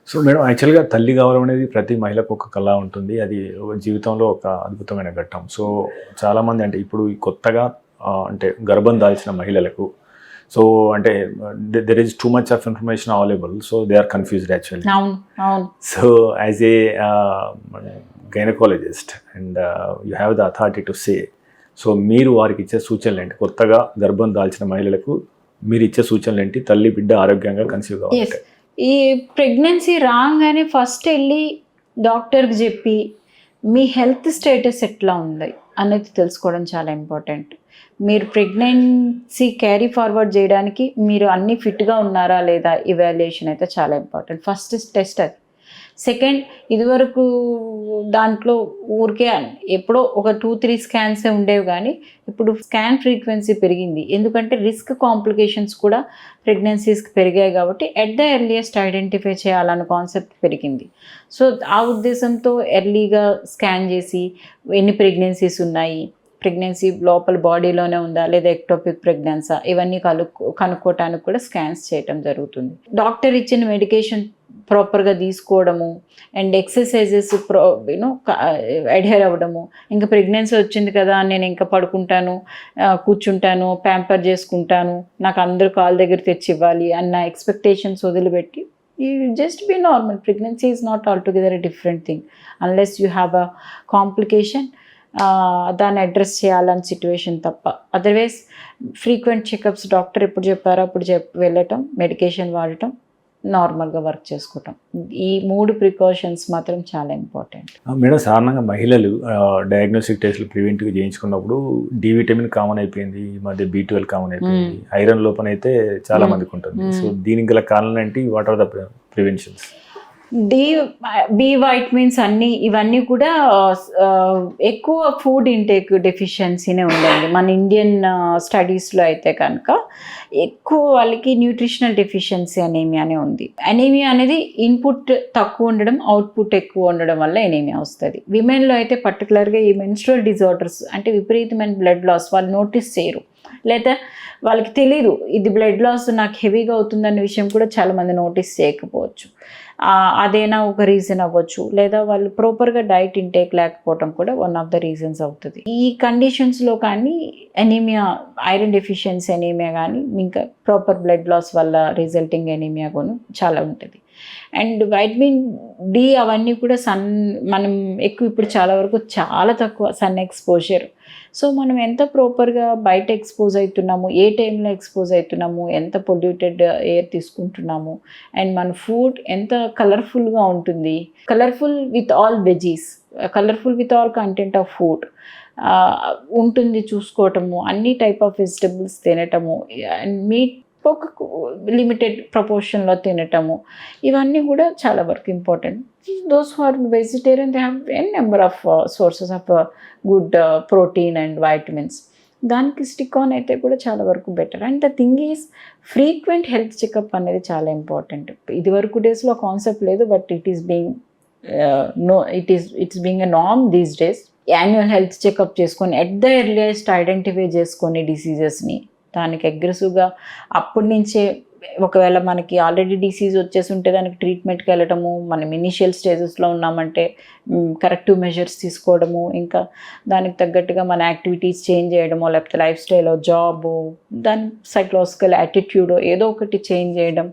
సో మేడం, యాక్చువల్గా తల్లి కావడం అనేది ప్రతి మహిళకు ఒక కళ ఉంటుంది, అది జీవితంలో ఒక అద్భుతమైన ఘట్టం. సో చాలామంది అంటే ఇప్పుడు కొత్తగా అంటే గర్భం దాల్చిన మహిళలకు సో అంటే there is too much of information available, so they are confused actually. So as a gynaecologist and you have the authority to say, so మీరు వారికి ఇచ్చే సూచనలు ఏంటి? కొత్తగా గర్భం దాల్చిన మహిళలకు మీరు ఇచ్చే సూచనలు ఏంటి తల్లి బిడ్డ ఆరోగ్యంగా కన్సీవ్ కావాలి? ఈ ప్రెగ్నెన్సీ రాగానే ఫస్ట్ వెళ్ళి డాక్టర్కి చెప్పి మీ హెల్త్ స్టేటస్ ఎట్లా ఉంది అనేది తెలుసుకోవడం చాలా ఇంపార్టెంట్. మీరు ప్రెగ్నెన్సీ క్యారీ ఫార్వర్డ్ చేయడానికి మీరు అన్నీ ఫిట్గా ఉన్నారా లేదా ఇవాల్యుయేషన్ అయితే చాలా ఇంపార్టెంట్. ఫస్ట్ టెస్ట్ అది. సెకండ్, ఇదివరకు దాంట్లో ఊరికే ఎప్పుడో ఒక 2-3 స్కాన్సే ఉండేవి, కానీ ఇప్పుడు స్కాన్ ఫ్రీక్వెన్సీ పెరిగింది, ఎందుకంటే రిస్క్ కాంప్లికేషన్స్ కూడా ప్రెగ్నెన్సీస్కి పెరిగాయి కాబట్టి ఎట్ ద ఎర్లియస్ట్ ఐడెంటిఫై చేయాలన్న కాన్సెప్ట్ పెరిగింది. సో ఆ ఉద్దేశంతో ఎర్లీగా స్కాన్ చేసి ఎన్ని ప్రెగ్నెన్సీస్ ఉన్నాయి, ప్రెగ్నెన్సీ లోపల బాడీలోనే ఉందా లేదా ఎక్టోపిక్ ప్రెగ్నెన్సా, ఇవన్నీ కనుక్కోవటానికి కూడా స్కాన్స్ చేయటం జరుగుతుంది. డాక్టర్ ఇచ్చిన మెడికేషన్ ప్రాపర్గా తీసుకోవడము అండ్ ఎక్సర్సైజెస్ అడ్హేర్ అవ్వడము. ఇంకా ప్రెగ్నెన్సీ వచ్చింది కదా నేను ఇంకా పడుకుంటాను, కూర్చుంటాను, ప్యాంపర్ చేసుకుంటాను, నాకు అందరూ కాల్ దగ్గర తెచ్చి ఇవ్వాలి అన్న ఎక్స్పెక్టేషన్స్ వదిలిపెట్టి you just be normal. Pregnancy is not altogether a different thing unless you have a complication, దాన్ని అడ్రస్ చేయాలని సిచ్యువేషన్ తప్ప. అదర్వైజ్ ఫ్రీక్వెంట్ చెకప్స్ డాక్టర్ ఎప్పుడు చెప్పారో అప్పుడు వెళ్ళటం, మెడికేషన్ వాడటం, నార్మల్గా వర్క్ చేసుకోవటం, ఈ 3 ప్రికాషన్స్ మాత్రం చాలా ఇంపార్టెంట్. మేడం, సాధారణంగా మహిళలు డయాగ్నోస్టిక్ టెస్ట్లు ప్రివెంటివ్ చేయించుకున్నప్పుడు డి విటమిన్ కామన్ అయిపోయింది, ఈ మధ్య B12 కామన్ అయిపోయింది, ఐరన్ లోపం అయితే చాలా మందికి ఉంటుంది. సో దీనికి గల కారణం ఏంటి? What are the preventions? B vitamins అన్నీ ఇవన్నీ కూడా ఎక్కువ ఫుడ్ ఇంటేక్ డెఫిషియన్సీనే ఉందండి. మన ఇండియన్ స్టడీస్లో అయితే కనుక ఎక్కువ వాళ్ళకి న్యూట్రిషనల్ డెఫిషియన్సీ అనేమియానే ఉంది. అనేమియా అనేది ఇన్పుట్ తక్కువ ఉండడం, అవుట్పుట్ ఎక్కువ ఉండడం వల్ల అనేమియా వస్తుంది. విమెన్లో అయితే పర్టికులర్గా ఈ మెన్స్ట్రువల్ డిజార్డర్స్ అంటే విపరీతమైన బ్లడ్ లాస్ వాళ్ళు నోటీస్ చేయరు, లేదా వాళ్ళకి తెలీదు ఇది బ్లడ్ లాస్ నాకు హెవీగా అవుతుందన్న విషయం కూడా చాలామంది నోటీస్ చేయకపోవచ్చు. అదేనా ఒక రీజన్ అవ్వచ్చు, లేదా వాళ్ళు ప్రాపర్గా డైట్ ఇంటేక్ లేకపోవడం కూడా వన్ ఆఫ్ ద రీజన్స్ అవుతుంది. ఈ కండిషన్స్లో కానీ ఎనీమియా, ఐరన్ డెఫిషియన్సీ ఎనీమియా కానీ ఇంకా ప్రాపర్ బ్లడ్ లాస్ వల్ల రిజల్టింగ్ ఎనీమియా కూడా చాలా ఉంటుంది. అండ్ వైటమిన్ డి అవన్నీ కూడా మనం ఎక్కువ ఇప్పుడు చాలా వరకు చాలా తక్కువ సన్ ఎక్స్పోజర్. సో మనం ఎంత ప్రాపర్గా బయట ఎక్స్పోజ్ అవుతున్నాము, ఏ టైంలో ఎక్స్పోజ్ అవుతున్నాము, ఎంత పొల్యూటెడ్ ఎయిర్ తీసుకుంటున్నాము, అండ్ మన ఫుడ్ ఎంత కలర్ఫుల్గా ఉంటుంది, colourful with all veggies, colourful with all content of food ఉంటుంది చూసుకోవటము, అన్ని టైప్ ఆఫ్ వెజిటబుల్స్ తినటము, అండ్ మీట్ ఒక లిమిటెడ్ ప్రపోర్షన్లో తినటము, ఇవన్నీ కూడా చాలా వరకు important. Those who are vegetarian they have n number of sources of good protein and vitamins. దానికి స్టిక్ ఆన్ అయితే కూడా చాలా వరకు better. And the thing is frequent health checkup అనేది చాలా ఇంపార్టెంట్. ఇది వరకు డేస్లో కాన్సెప్ట్ లేదు, but it is being it's being a norm these days. Annual health checkup చేసుకొని ఎట్ ద ఎర్లియస్ట్ ఐడెంటిఫై చేసుకొని డిసీజెస్ని, దానికి అగ్రెసివ్గా అప్పటి నుంచే ఒకవేళ మనకి ఆల్రెడీ డిసీజ్ వచ్చేసి ఉంటే దానికి ట్రీట్మెంట్కి వెళ్ళటము, మనం ఇనిషియల్ స్టేజెస్లో ఉన్నామంటే కరెక్టివ్ మెజర్స్ తీసుకోవడము, ఇంకా దానికి తగ్గట్టుగా మన యాక్టివిటీస్ చేంజ్ చేయడమో, లేకపోతే లైఫ్ స్టైల్, జాబు, దాని సైకలాజికల్ యాటిట్యూడ్ ఏదో ఒకటి చేంజ్ చేయడం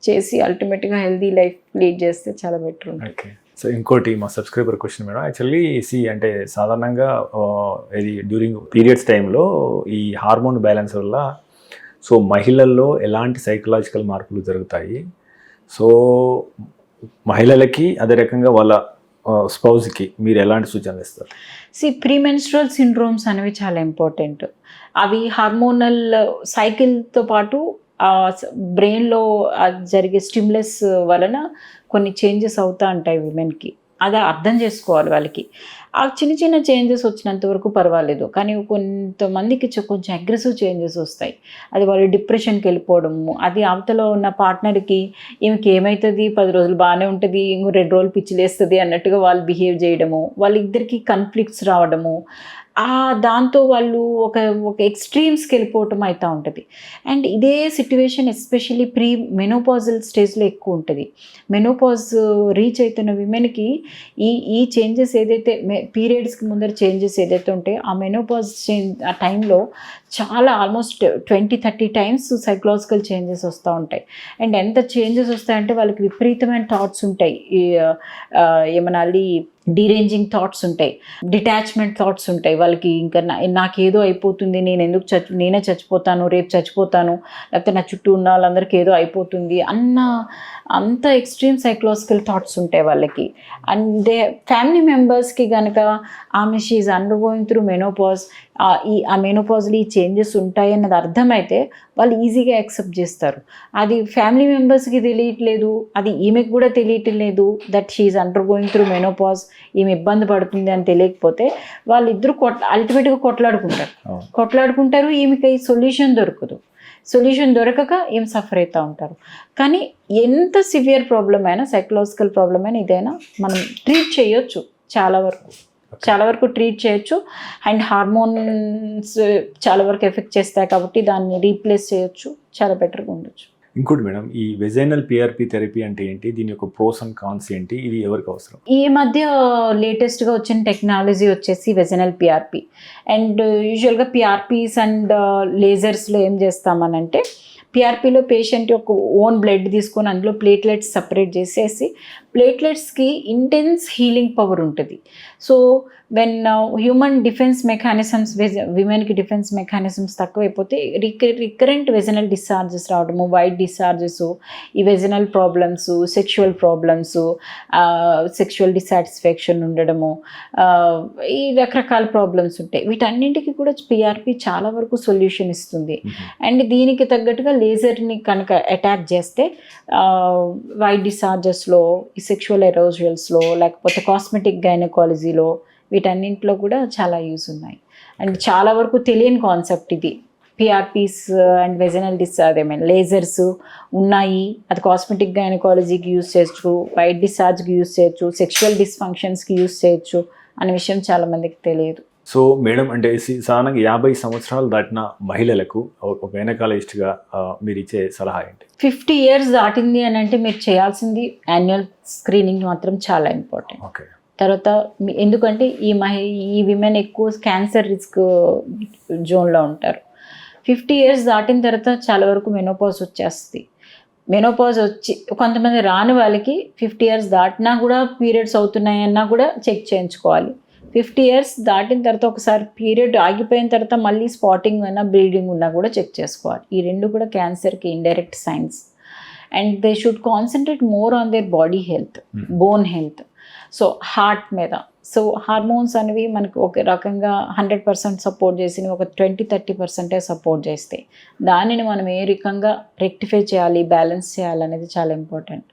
చేసి అల్టిమేట్గా హెల్దీ లైఫ్ లీడ్ చేస్తే చాలా బెటర్ ఉంటుంది. ఓకే. సో ఇంకోటి మా సబ్స్క్రైబర్ క్వశ్చన్ మేడం, యాక్చువల్లీ అంటే సాధారణంగా ఇది డ్యూరింగ్ పీరియడ్స్ టైంలో ఈ హార్మోన్ బ్యాలెన్స్ వల్ల సో మహిళల్లో ఎలాంటి సైకలాజికల్ మార్పులు జరుగుతాయి, సో మహిళలకి అదే రకంగా వాళ్ళ స్పౌజ్కి మీరు ఎలాంటి సూచనలు ఇస్తారు? ప్రీమెన్స్ట్రల్ సిండ్రోమ్స్ అనేవి చాలా ఇంపార్టెంట్. అవి హార్మోనల్ సైకిల్తో పాటు బ్రెయిన్లో జరిగే స్టిమ్యులస్ వలన కొన్ని చేంజెస్ అవుతూ ఉంటాయి విమెన్కి. అది అర్థం చేసుకోవాలి వాళ్ళకి. ఆ చిన్న చిన్న చేంజెస్ వచ్చినంత వరకు పర్వాలేదు, కానీ కొంతమందికి కొంచెం అగ్రెసివ్ చేంజెస్ వస్తాయి. అది వాళ్ళు డిప్రెషన్కి వెళ్ళిపోవడము, అది అవతల ఉన్న పార్ట్నర్కి ఈమెకి ఏమవుతుంది, 10 రోజులు బాగానే ఉంటుంది, ఇంకో 2 రోజులు పిచ్చిలేస్తుంది అన్నట్టుగా వాళ్ళు బిహేవ్ చేయడము, వాళ్ళిద్దరికీ కాన్ఫ్లిక్ట్స్ రావడము, దాంతో వాళ్ళు ఒక ఎక్స్ట్రీమ్స్కి వెళ్ళిపోవటం అవుతూ ఉంటుంది. అండ్ ఇదే సిట్యువేషన్ ఎస్పెషల్లీ మెనోపాజల్ స్టేజ్లో ఎక్కువ ఉంటుంది. మెనోపాజ్ రీచ్ అవుతున్న విమెన్కి ఈ చేంజెస్ ఏదైతే పీరియడ్స్కి ముందర చేంజెస్ ఏదైతే ఉంటాయో ఆ మెనోపాజ్ ఆ టైంలో చాలా ఆల్మోస్ట్ 20-30 టైమ్స్ సైకలాజికల్ చేంజెస్ వస్తూ ఉంటాయి. అండ్ ఎంత చేంజెస్ వస్తాయంటే వాళ్ళకి విపరీతమైన థాట్స్ ఉంటాయి, ఏమనాలి డీరేంజింగ్ థాట్స్ ఉంటాయి, డిటాచ్మెంట్ థాట్స్ ఉంటాయి వాళ్ళకి. ఇంకా నాకేదో అయిపోతుంది, నేనే చచ్చిపోతాను, రేపు చచ్చిపోతాను, లేకపోతే నా చుట్టూ ఉన్న వాళ్ళందరికీ ఏదో అయిపోతుంది అంత ఎక్స్ట్రీమ్ సైకలాజికల్ థాట్స్ ఉంటాయి వాళ్ళకి. అండ్ ఫ్యామిలీ మెంబర్స్కి కనుక ఆమె షీఈ్ అండర్గోయింగ్ త్రూ మెనోపాజ్, ఆ మెనోపాజ్లో ఈ చేంజెస్ ఉంటాయి అన్నది అర్థమైతే వాళ్ళు ఈజీగా యాక్సెప్ట్ చేస్తారు. అది ఫ్యామిలీ మెంబర్స్కి తెలియట్లేదు, అది ఈమెకు కూడా తెలియట్లేదు that she's undergoing through menopause, ఈమె ఇబ్బంది పడుతుంది అని తెలియకపోతే వాళ్ళిద్దరూ అల్టిమేట్గా కొట్లాడుకుంటారు. ఈమెకి సొల్యూషన్ దొరకక ఏం సఫర్ అవుతూ ఉంటారు. కానీ ఎంత సివియర్ ప్రాబ్లం అయినా, సైకలాజికల్ ప్రాబ్లం అయినా ఇదైనా మనం ట్రీట్ చేయొచ్చు, చాలా వరకు ట్రీట్ చేయొచ్చు. అండ్ హార్మోన్స్ చాలా వరకు ఎఫెక్ట్ చేస్తాయి కాబట్టి దాన్ని రీప్లేస్ చేయొచ్చు, చాలా బెటర్గా ఉండొచ్చు. ఇంకోటి మేడం, ఈ వెజైనల్ పిఆర్పి థెరపీ అంటే ఏంటి, దీని యొక్క ప్రోస్ అండ్ కాన్స్ ఏంటి, ఇది ఎవరికి అవసరం? ఈ మధ్య లేటెస్ట్గా వచ్చిన టెక్నాలజీ వచ్చేసి వెజైనల్ పిఆర్పి. అండ్ యూజువల్గా పిఆర్పీస్ అండ్ లేజర్స్లో ఏం చేస్తామనంటే, పిఆర్పిలో పేషెంట్ యొక్క ఓన్ బ్లడ్ తీసుకొని అందులో ప్లేట్లెట్స్ సపరేట్ చేసేసి, ప్లేట్లెట్స్కి ఇంటెన్స్ హీలింగ్ పవర్ ఉంటుంది. So when human defence mechanisms, విమెన్కి డిఫెన్స్ మెకానిజమ్స్ తక్కువైపోతే రికరెంట్ వెజనల్ డిశ్చార్జెస్ రావడము, వైట్ డిశ్చార్జెస్, ఈ vaginal problems, sexual problems, sexual dissatisfaction ఉండడము, ఈ రకరకాల ప్రాబ్లమ్స్ ఉంటాయి. వీటన్నింటికి కూడా పిఆర్పి చాలా వరకు సొల్యూషన్ ఇస్తుంది. అండ్ దీనికి తగ్గట్టుగా లేజర్ని కనుక అటాక్ చేస్తే వైట్ డిశ్చార్జెస్లో, ఈ సెక్షువల్ ఎరోజల్స్లో, లేకపోతే కాస్మెటిక్ గైనకాలజీలో, వీటన్నింటిలో కూడా చాలా యూజ్ ఉన్నాయి. అండ్ చాలా వరకు తెలియని కాన్సెప్ట్ ఇది. పిఆర్పీస్ అండ్ వెజనల్ లేజర్స్ ఉన్నాయి, అది కాస్మెటిక్ గైనకాలజీకి యూజ్ చేయొచ్చు, వైట్ డిశ్చార్జ్కి యూజ్ చేయొచ్చు, సెక్షువల్ డిస్ఫంక్షన్స్కి యూజ్ చేయొచ్చు అనే విషయం చాలామందికి తెలియదు. సో మేడం, అంటే సాధారణంగా 50 సంవత్సరాలు దాటిన మహిళలకు ఒక గైనకాలజిస్ట్గా మీరు ఇచ్చే సలహా ఏంటి? 50 years దాటింది అని అంటే మీరు చేయాల్సింది యాన్యువల్ స్క్రీనింగ్ మాత్రం చాలా ఇంపార్టెంట్. ఓకే. తర్వాత ఎందుకంటే ఈ విమెన్ ఎక్కువ క్యాన్సర్ రిస్క్ జోన్లో ఉంటారు. 50 years దాటిన తర్వాత చాలా వరకు మెనోపాజ్ వచ్చేస్తుంది. మెనోపాజ్ వచ్చి కొంతమంది రాని వాళ్ళకి 50 years దాటినా కూడా పీరియడ్స్ అవుతున్నాయన్నా కూడా చెక్ చేయించుకోవాలి. 50 years దాటిన తర్వాత ఒకసారి పీరియడ్ ఆగిపోయిన తర్వాత మళ్ళీ స్పాటింగ్ అయినా బ్లీడింగ్ ఉన్నా కూడా చెక్ చేసుకోవాలి. ఈ రెండు కూడా క్యాన్సర్కి indirect science. And they should concentrate more on their body health, bone health, so heart మీద. సో హార్మోన్స్ అనేవి మనకు ఒక రకంగా 100% సపోర్ట్ చేసి ఒక 20-30% సపోర్ట్ చేస్తాయి. దానిని మనం ఏ రకంగా రెక్టిఫై చేయాలి, బ్యాలెన్స్ చేయాలనేది చాలా important.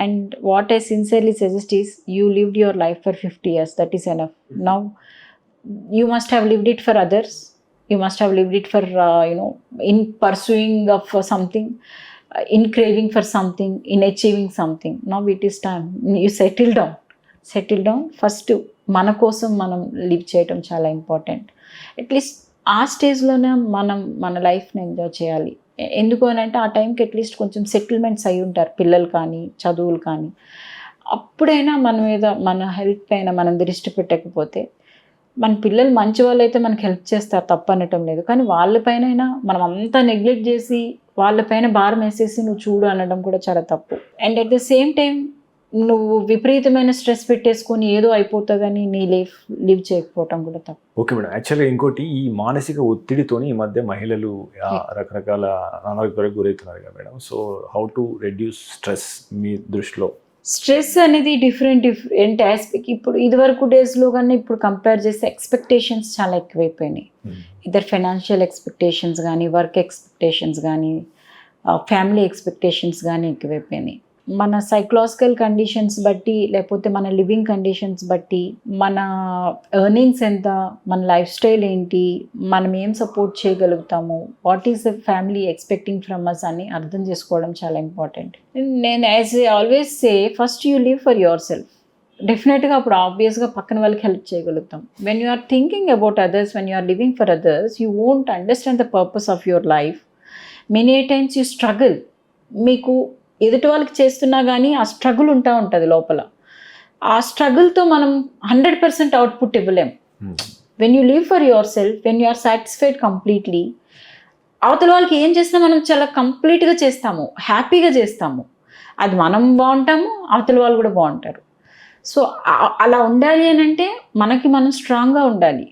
And what I sincerely suggest is, you lived your life for 50 years. That is enough. Now, you must have lived it for others. You must have lived it for, in pursuing of something, in craving for something, in achieving something. Now it is time. You settle down. First, మన కోసం మనం live చేయటం చాలా important. At least ఆ స్టేజ్లోనే మనం మన లైఫ్ని ఎంజాయ్ చేయాలి. ఎందుకు అని అంటే ఆ టైంకి అట్లీస్ట్ కొంచెం సెటిల్మెంట్స్ అయి ఉంటారు, పిల్లలు కానీ చదువులు కానీ. అప్పుడైనా మన మీద మన హెల్త్ పైన మనం దృష్టి పెట్టకపోతే, మన పిల్లలు మంచి వాళ్ళు అయితే మనకు హెల్ప్ చేస్తారు, తప్పు అనటం లేదు. కానీ వాళ్ళపైన మనం అంతా నెగ్లెక్ట్ చేసి వాళ్ళపైన భారం వేసేసి నువ్వు చూడు అనడం కూడా చాలా తప్పు. And at the same time నువ్వు విపరీతమైన స్ట్రెస్ పెట్టేసుకొని ఏదో అయిపోతుందని నీ లైఫ్ లివ్ చేయకపోవటం కూడా తప్పు. Okay madam. యాక్చువల్గా ఇంకోటి, ఈ మానసిక ఒత్తిడితోని ఈ మధ్య మహిళలు రకరకాల అనారోగ్యాలకు గురవుతున్నారు కదా madam. So how to reduce stress మీ దృష్టిలో? స్ట్రెస్ అనేది డిఫరెంట్ ఆస్పెక్ట్. ఇప్పుడు ఇదివరకు డేస్లో కానీ ఇప్పుడు కంపేర్ చేస్తే ఎక్స్పెక్టేషన్స్ చాలా ఎక్కువైపోయినాయి. ఇద్దరు ఫైనాన్షియల్ ఎక్స్పెక్టేషన్స్ కానీ, వర్క్ ఎక్స్పెక్టేషన్స్ కానీ, ఫ్యామిలీ ఎక్స్పెక్టేషన్స్ కానీ ఎక్కువైపోయినాయి. మన సైకలాజికల్ కండిషన్స్ బట్టి, లేకపోతే మన లివింగ్ కండిషన్స్ బట్టి, మన ఎర్నింగ్స్ ఎంత, మన లైఫ్ స్టైల్ ఏంటి, మనం ఏం సపోర్ట్ చేయగలుగుతాము, what is the family expecting from us అని అర్థం చేసుకోవడం చాలా ఇంపార్టెంట్. నేను as a always say, first you live for yourself. డెఫినెట్గా అప్పుడు ఆబ్వియస్గా పక్కన వాళ్ళకి హెల్ప్ చేయగలుగుతాం. When you are thinking about others, when you are living for others, you won't understand the purpose of your life. Many times you struggle. మీకు ఎదుటి వాళ్ళకి చేస్తున్నా కానీ ఆ స్ట్రగుల్ ఉంటుంది లోపల. ఆ స్ట్రగుల్తో మనం 100% అవుట్పుట్ ఇవ్వలేం. When you live for yourself, when you are satisfied completely, అవతల వాళ్ళకి ఏం చేసినా మనం చాలా కంప్లీట్గా చేస్తాము, హ్యాపీగా చేస్తాము. అది మనం బాగుంటాము, అవతల వాళ్ళు కూడా బాగుంటారు. సో అలా ఉండాలి అని అంటే మనకి మనం స్ట్రాంగ్గా ఉండాలి.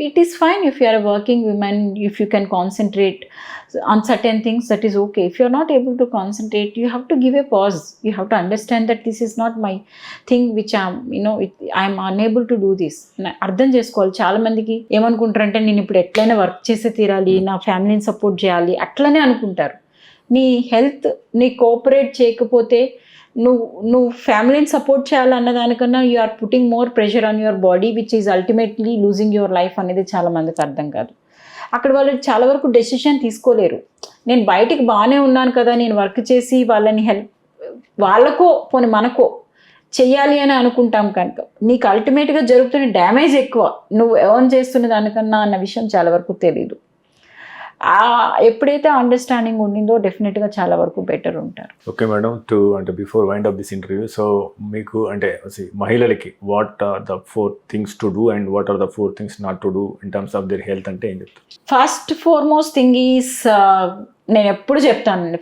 It is fine if you are a working woman, if you can concentrate on certain things, that is okay. If you are not able to concentrate, you have to give a pause. You have to understand that this is not my thing which I am unable to do this. అర్థం చేసుకోవాలి. చాలా మందికి ఏమనుకుంటారంటే, నేను ఇప్పుడు ఎట్లయినా work చేసే తీరాలి, నా ఫ్యామిలీని సపోర్ట్ చేయాలి, అట్లనే అనుకుంటారు. నీ హెల్త్ నీ కోఆపరేట్ చేయకపోతే నువ్వు ఫ్యామిలీని సపోర్ట్ చేయాలన్న దానికన్నా you are putting more pressure on your body, which is ultimately losing your life అనేది చాలా మందికి అర్థం కాదు. అక్కడ వాళ్ళు చాలా వరకు డెసిషన్ తీసుకోలేరు. నేను బయటికి బాగానే ఉన్నాను కదా, నేను వర్క్ చేసి వాళ్ళని హెల్ప్, వాళ్ళకో పోనీ మనకో చెయ్యాలి అని అనుకుంటాం. కనుక నీకు అల్టిమేట్గా జరుగుతున్న డ్యామేజ్ ఎక్కువ నువ్వు ఎర్న్ చేస్తున్న దానికన్నా అన్న విషయం చాలా వరకు తెలీదు. ఎప్పుడైతే అండర్స్టాండింగ్ ఉండిందో డెఫినెట్గా చాలా వరకు బెటర్ ఉంటారు. ఓకే మేడం, అంటే before wind up this interview, so మీకు అంటే మహిళలకి what are the 4 things to do and what are the 4 things not to do in terms of their health అంటే ఏం చెప్తారు? ఫస్ట్ ఫార్మోస్ట్ థింగ్ ఈస్, నేను ఎప్పుడు చెప్తానండి,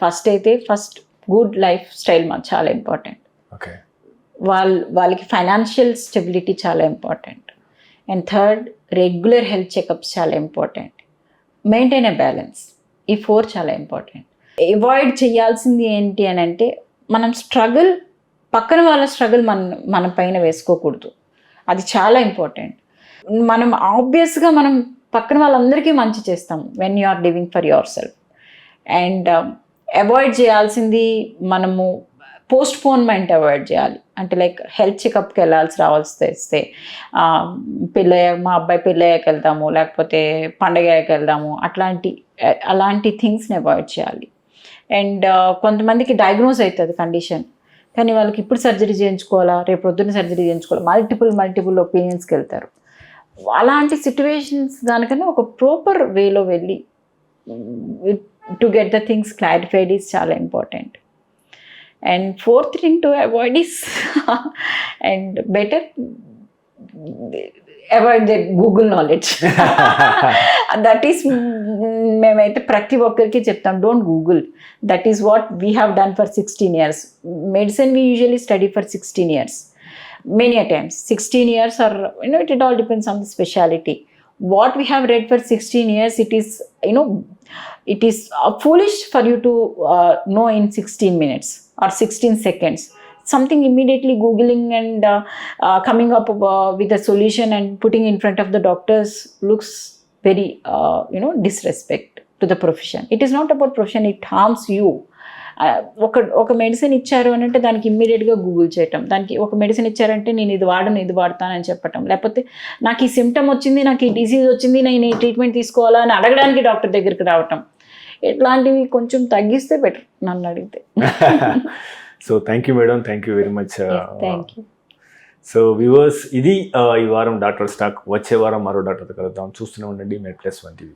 ఫస్ట్ గుడ్ లైఫ్ స్టైల్ మాకు చాలా ఇంపార్టెంట్. ఓకే, వాళ్ళకి ఫైనాన్షియల్ స్టెబిలిటీ చాలా important. And third, regular health checkups చాలా ఇంపార్టెంట్. Maintain a balance. ఈ 4 చాలా ఇంపార్టెంట్. అవాయిడ్ చేయాల్సింది ఏంటి అని అంటే, మనం స్ట్రగుల్, పక్కన వాళ్ళ స్ట్రగుల్ మన పైన వేసుకోకూడదు. అది చాలా ఇంపార్టెంట్. మనం ఆబ్వియస్గా మనం పక్కన వాళ్ళందరికీ మంచి చేస్తాం when you are living for yourself. And avoid చేయాల్సింది, మనము పోస్ట్పోన్మెంట్ అవాయిడ్ చేయాలి. అంటే లైక్ హెల్త్ చెకప్కి రావాల్సి వస్తే, మా అబ్బాయి పెళ్ళయ్యాక వెళ్దాము, లేకపోతే పండగకి వెళ్దాము, అలాంటి థింగ్స్ని అవాయిడ్ చేయాలి. అండ్ కొంతమందికి డయాగ్నోజ్ అవుతుంది కండిషన్, కానీ వాళ్ళకి ఇప్పుడు సర్జరీ చేయించుకోవాలా, రేపు పొద్దున్న సర్జరీ చేయించుకోవాలా, మల్టిపుల్ ఒపీనియన్స్కి వెళ్తారు. అలాంటి సిచ్యువేషన్స్ దానికన్నా ఒక ప్రాపర్ వేలో వెళ్ళి to get the things clarified is చాలా important. And 4th thing to avoid is and better avoid the Google knowledge. That is, మేమైతే ప్రతి ఒక్కరికి చెప్తాం, don't Google. That is what we have done for 16 years. Medicine we usually study for 16 years. Many a times 16 years, or it all depends on the speciality. What we have read for 16 years, it is foolish for you to know in 16 minutes or 16 seconds. Something immediately Googling and coming up with a solution and putting in front of the doctors looks very, disrespect to the profession. It is not about profession, it harms you. ఒక medicine ఇచ్చారు అని అంటే దానికి ఇమ్మీడియట్గా Google చేయటం, దానికి ఒక medicine ఇచ్చారంటే నేను ఇది వాడతానని చెప్పటం, లేకపోతే నాకు ఈ సిమ్టమ్ వచ్చింది, నాకు ఈ డిసీజ్ వచ్చింది, నేను ఈ ట్రీట్మెంట్ తీసుకోవాలా అని అడగడానికి డాక్టర్ దగ్గరికి రావటం, ఇట్లాంటివి కొంచెం తగ్గిస్తే బెటర్ నన్ను అడిగితే. So thank you madam, thank you very much. Thank you. So viewers, ఇది ఈ వారం డాక్టర్ స్టాక్. వచ్చే వారం మరో డాక్టర్తో కలుద్దాం. చూస్తూనే ఉండండి MedPlus 1 TV.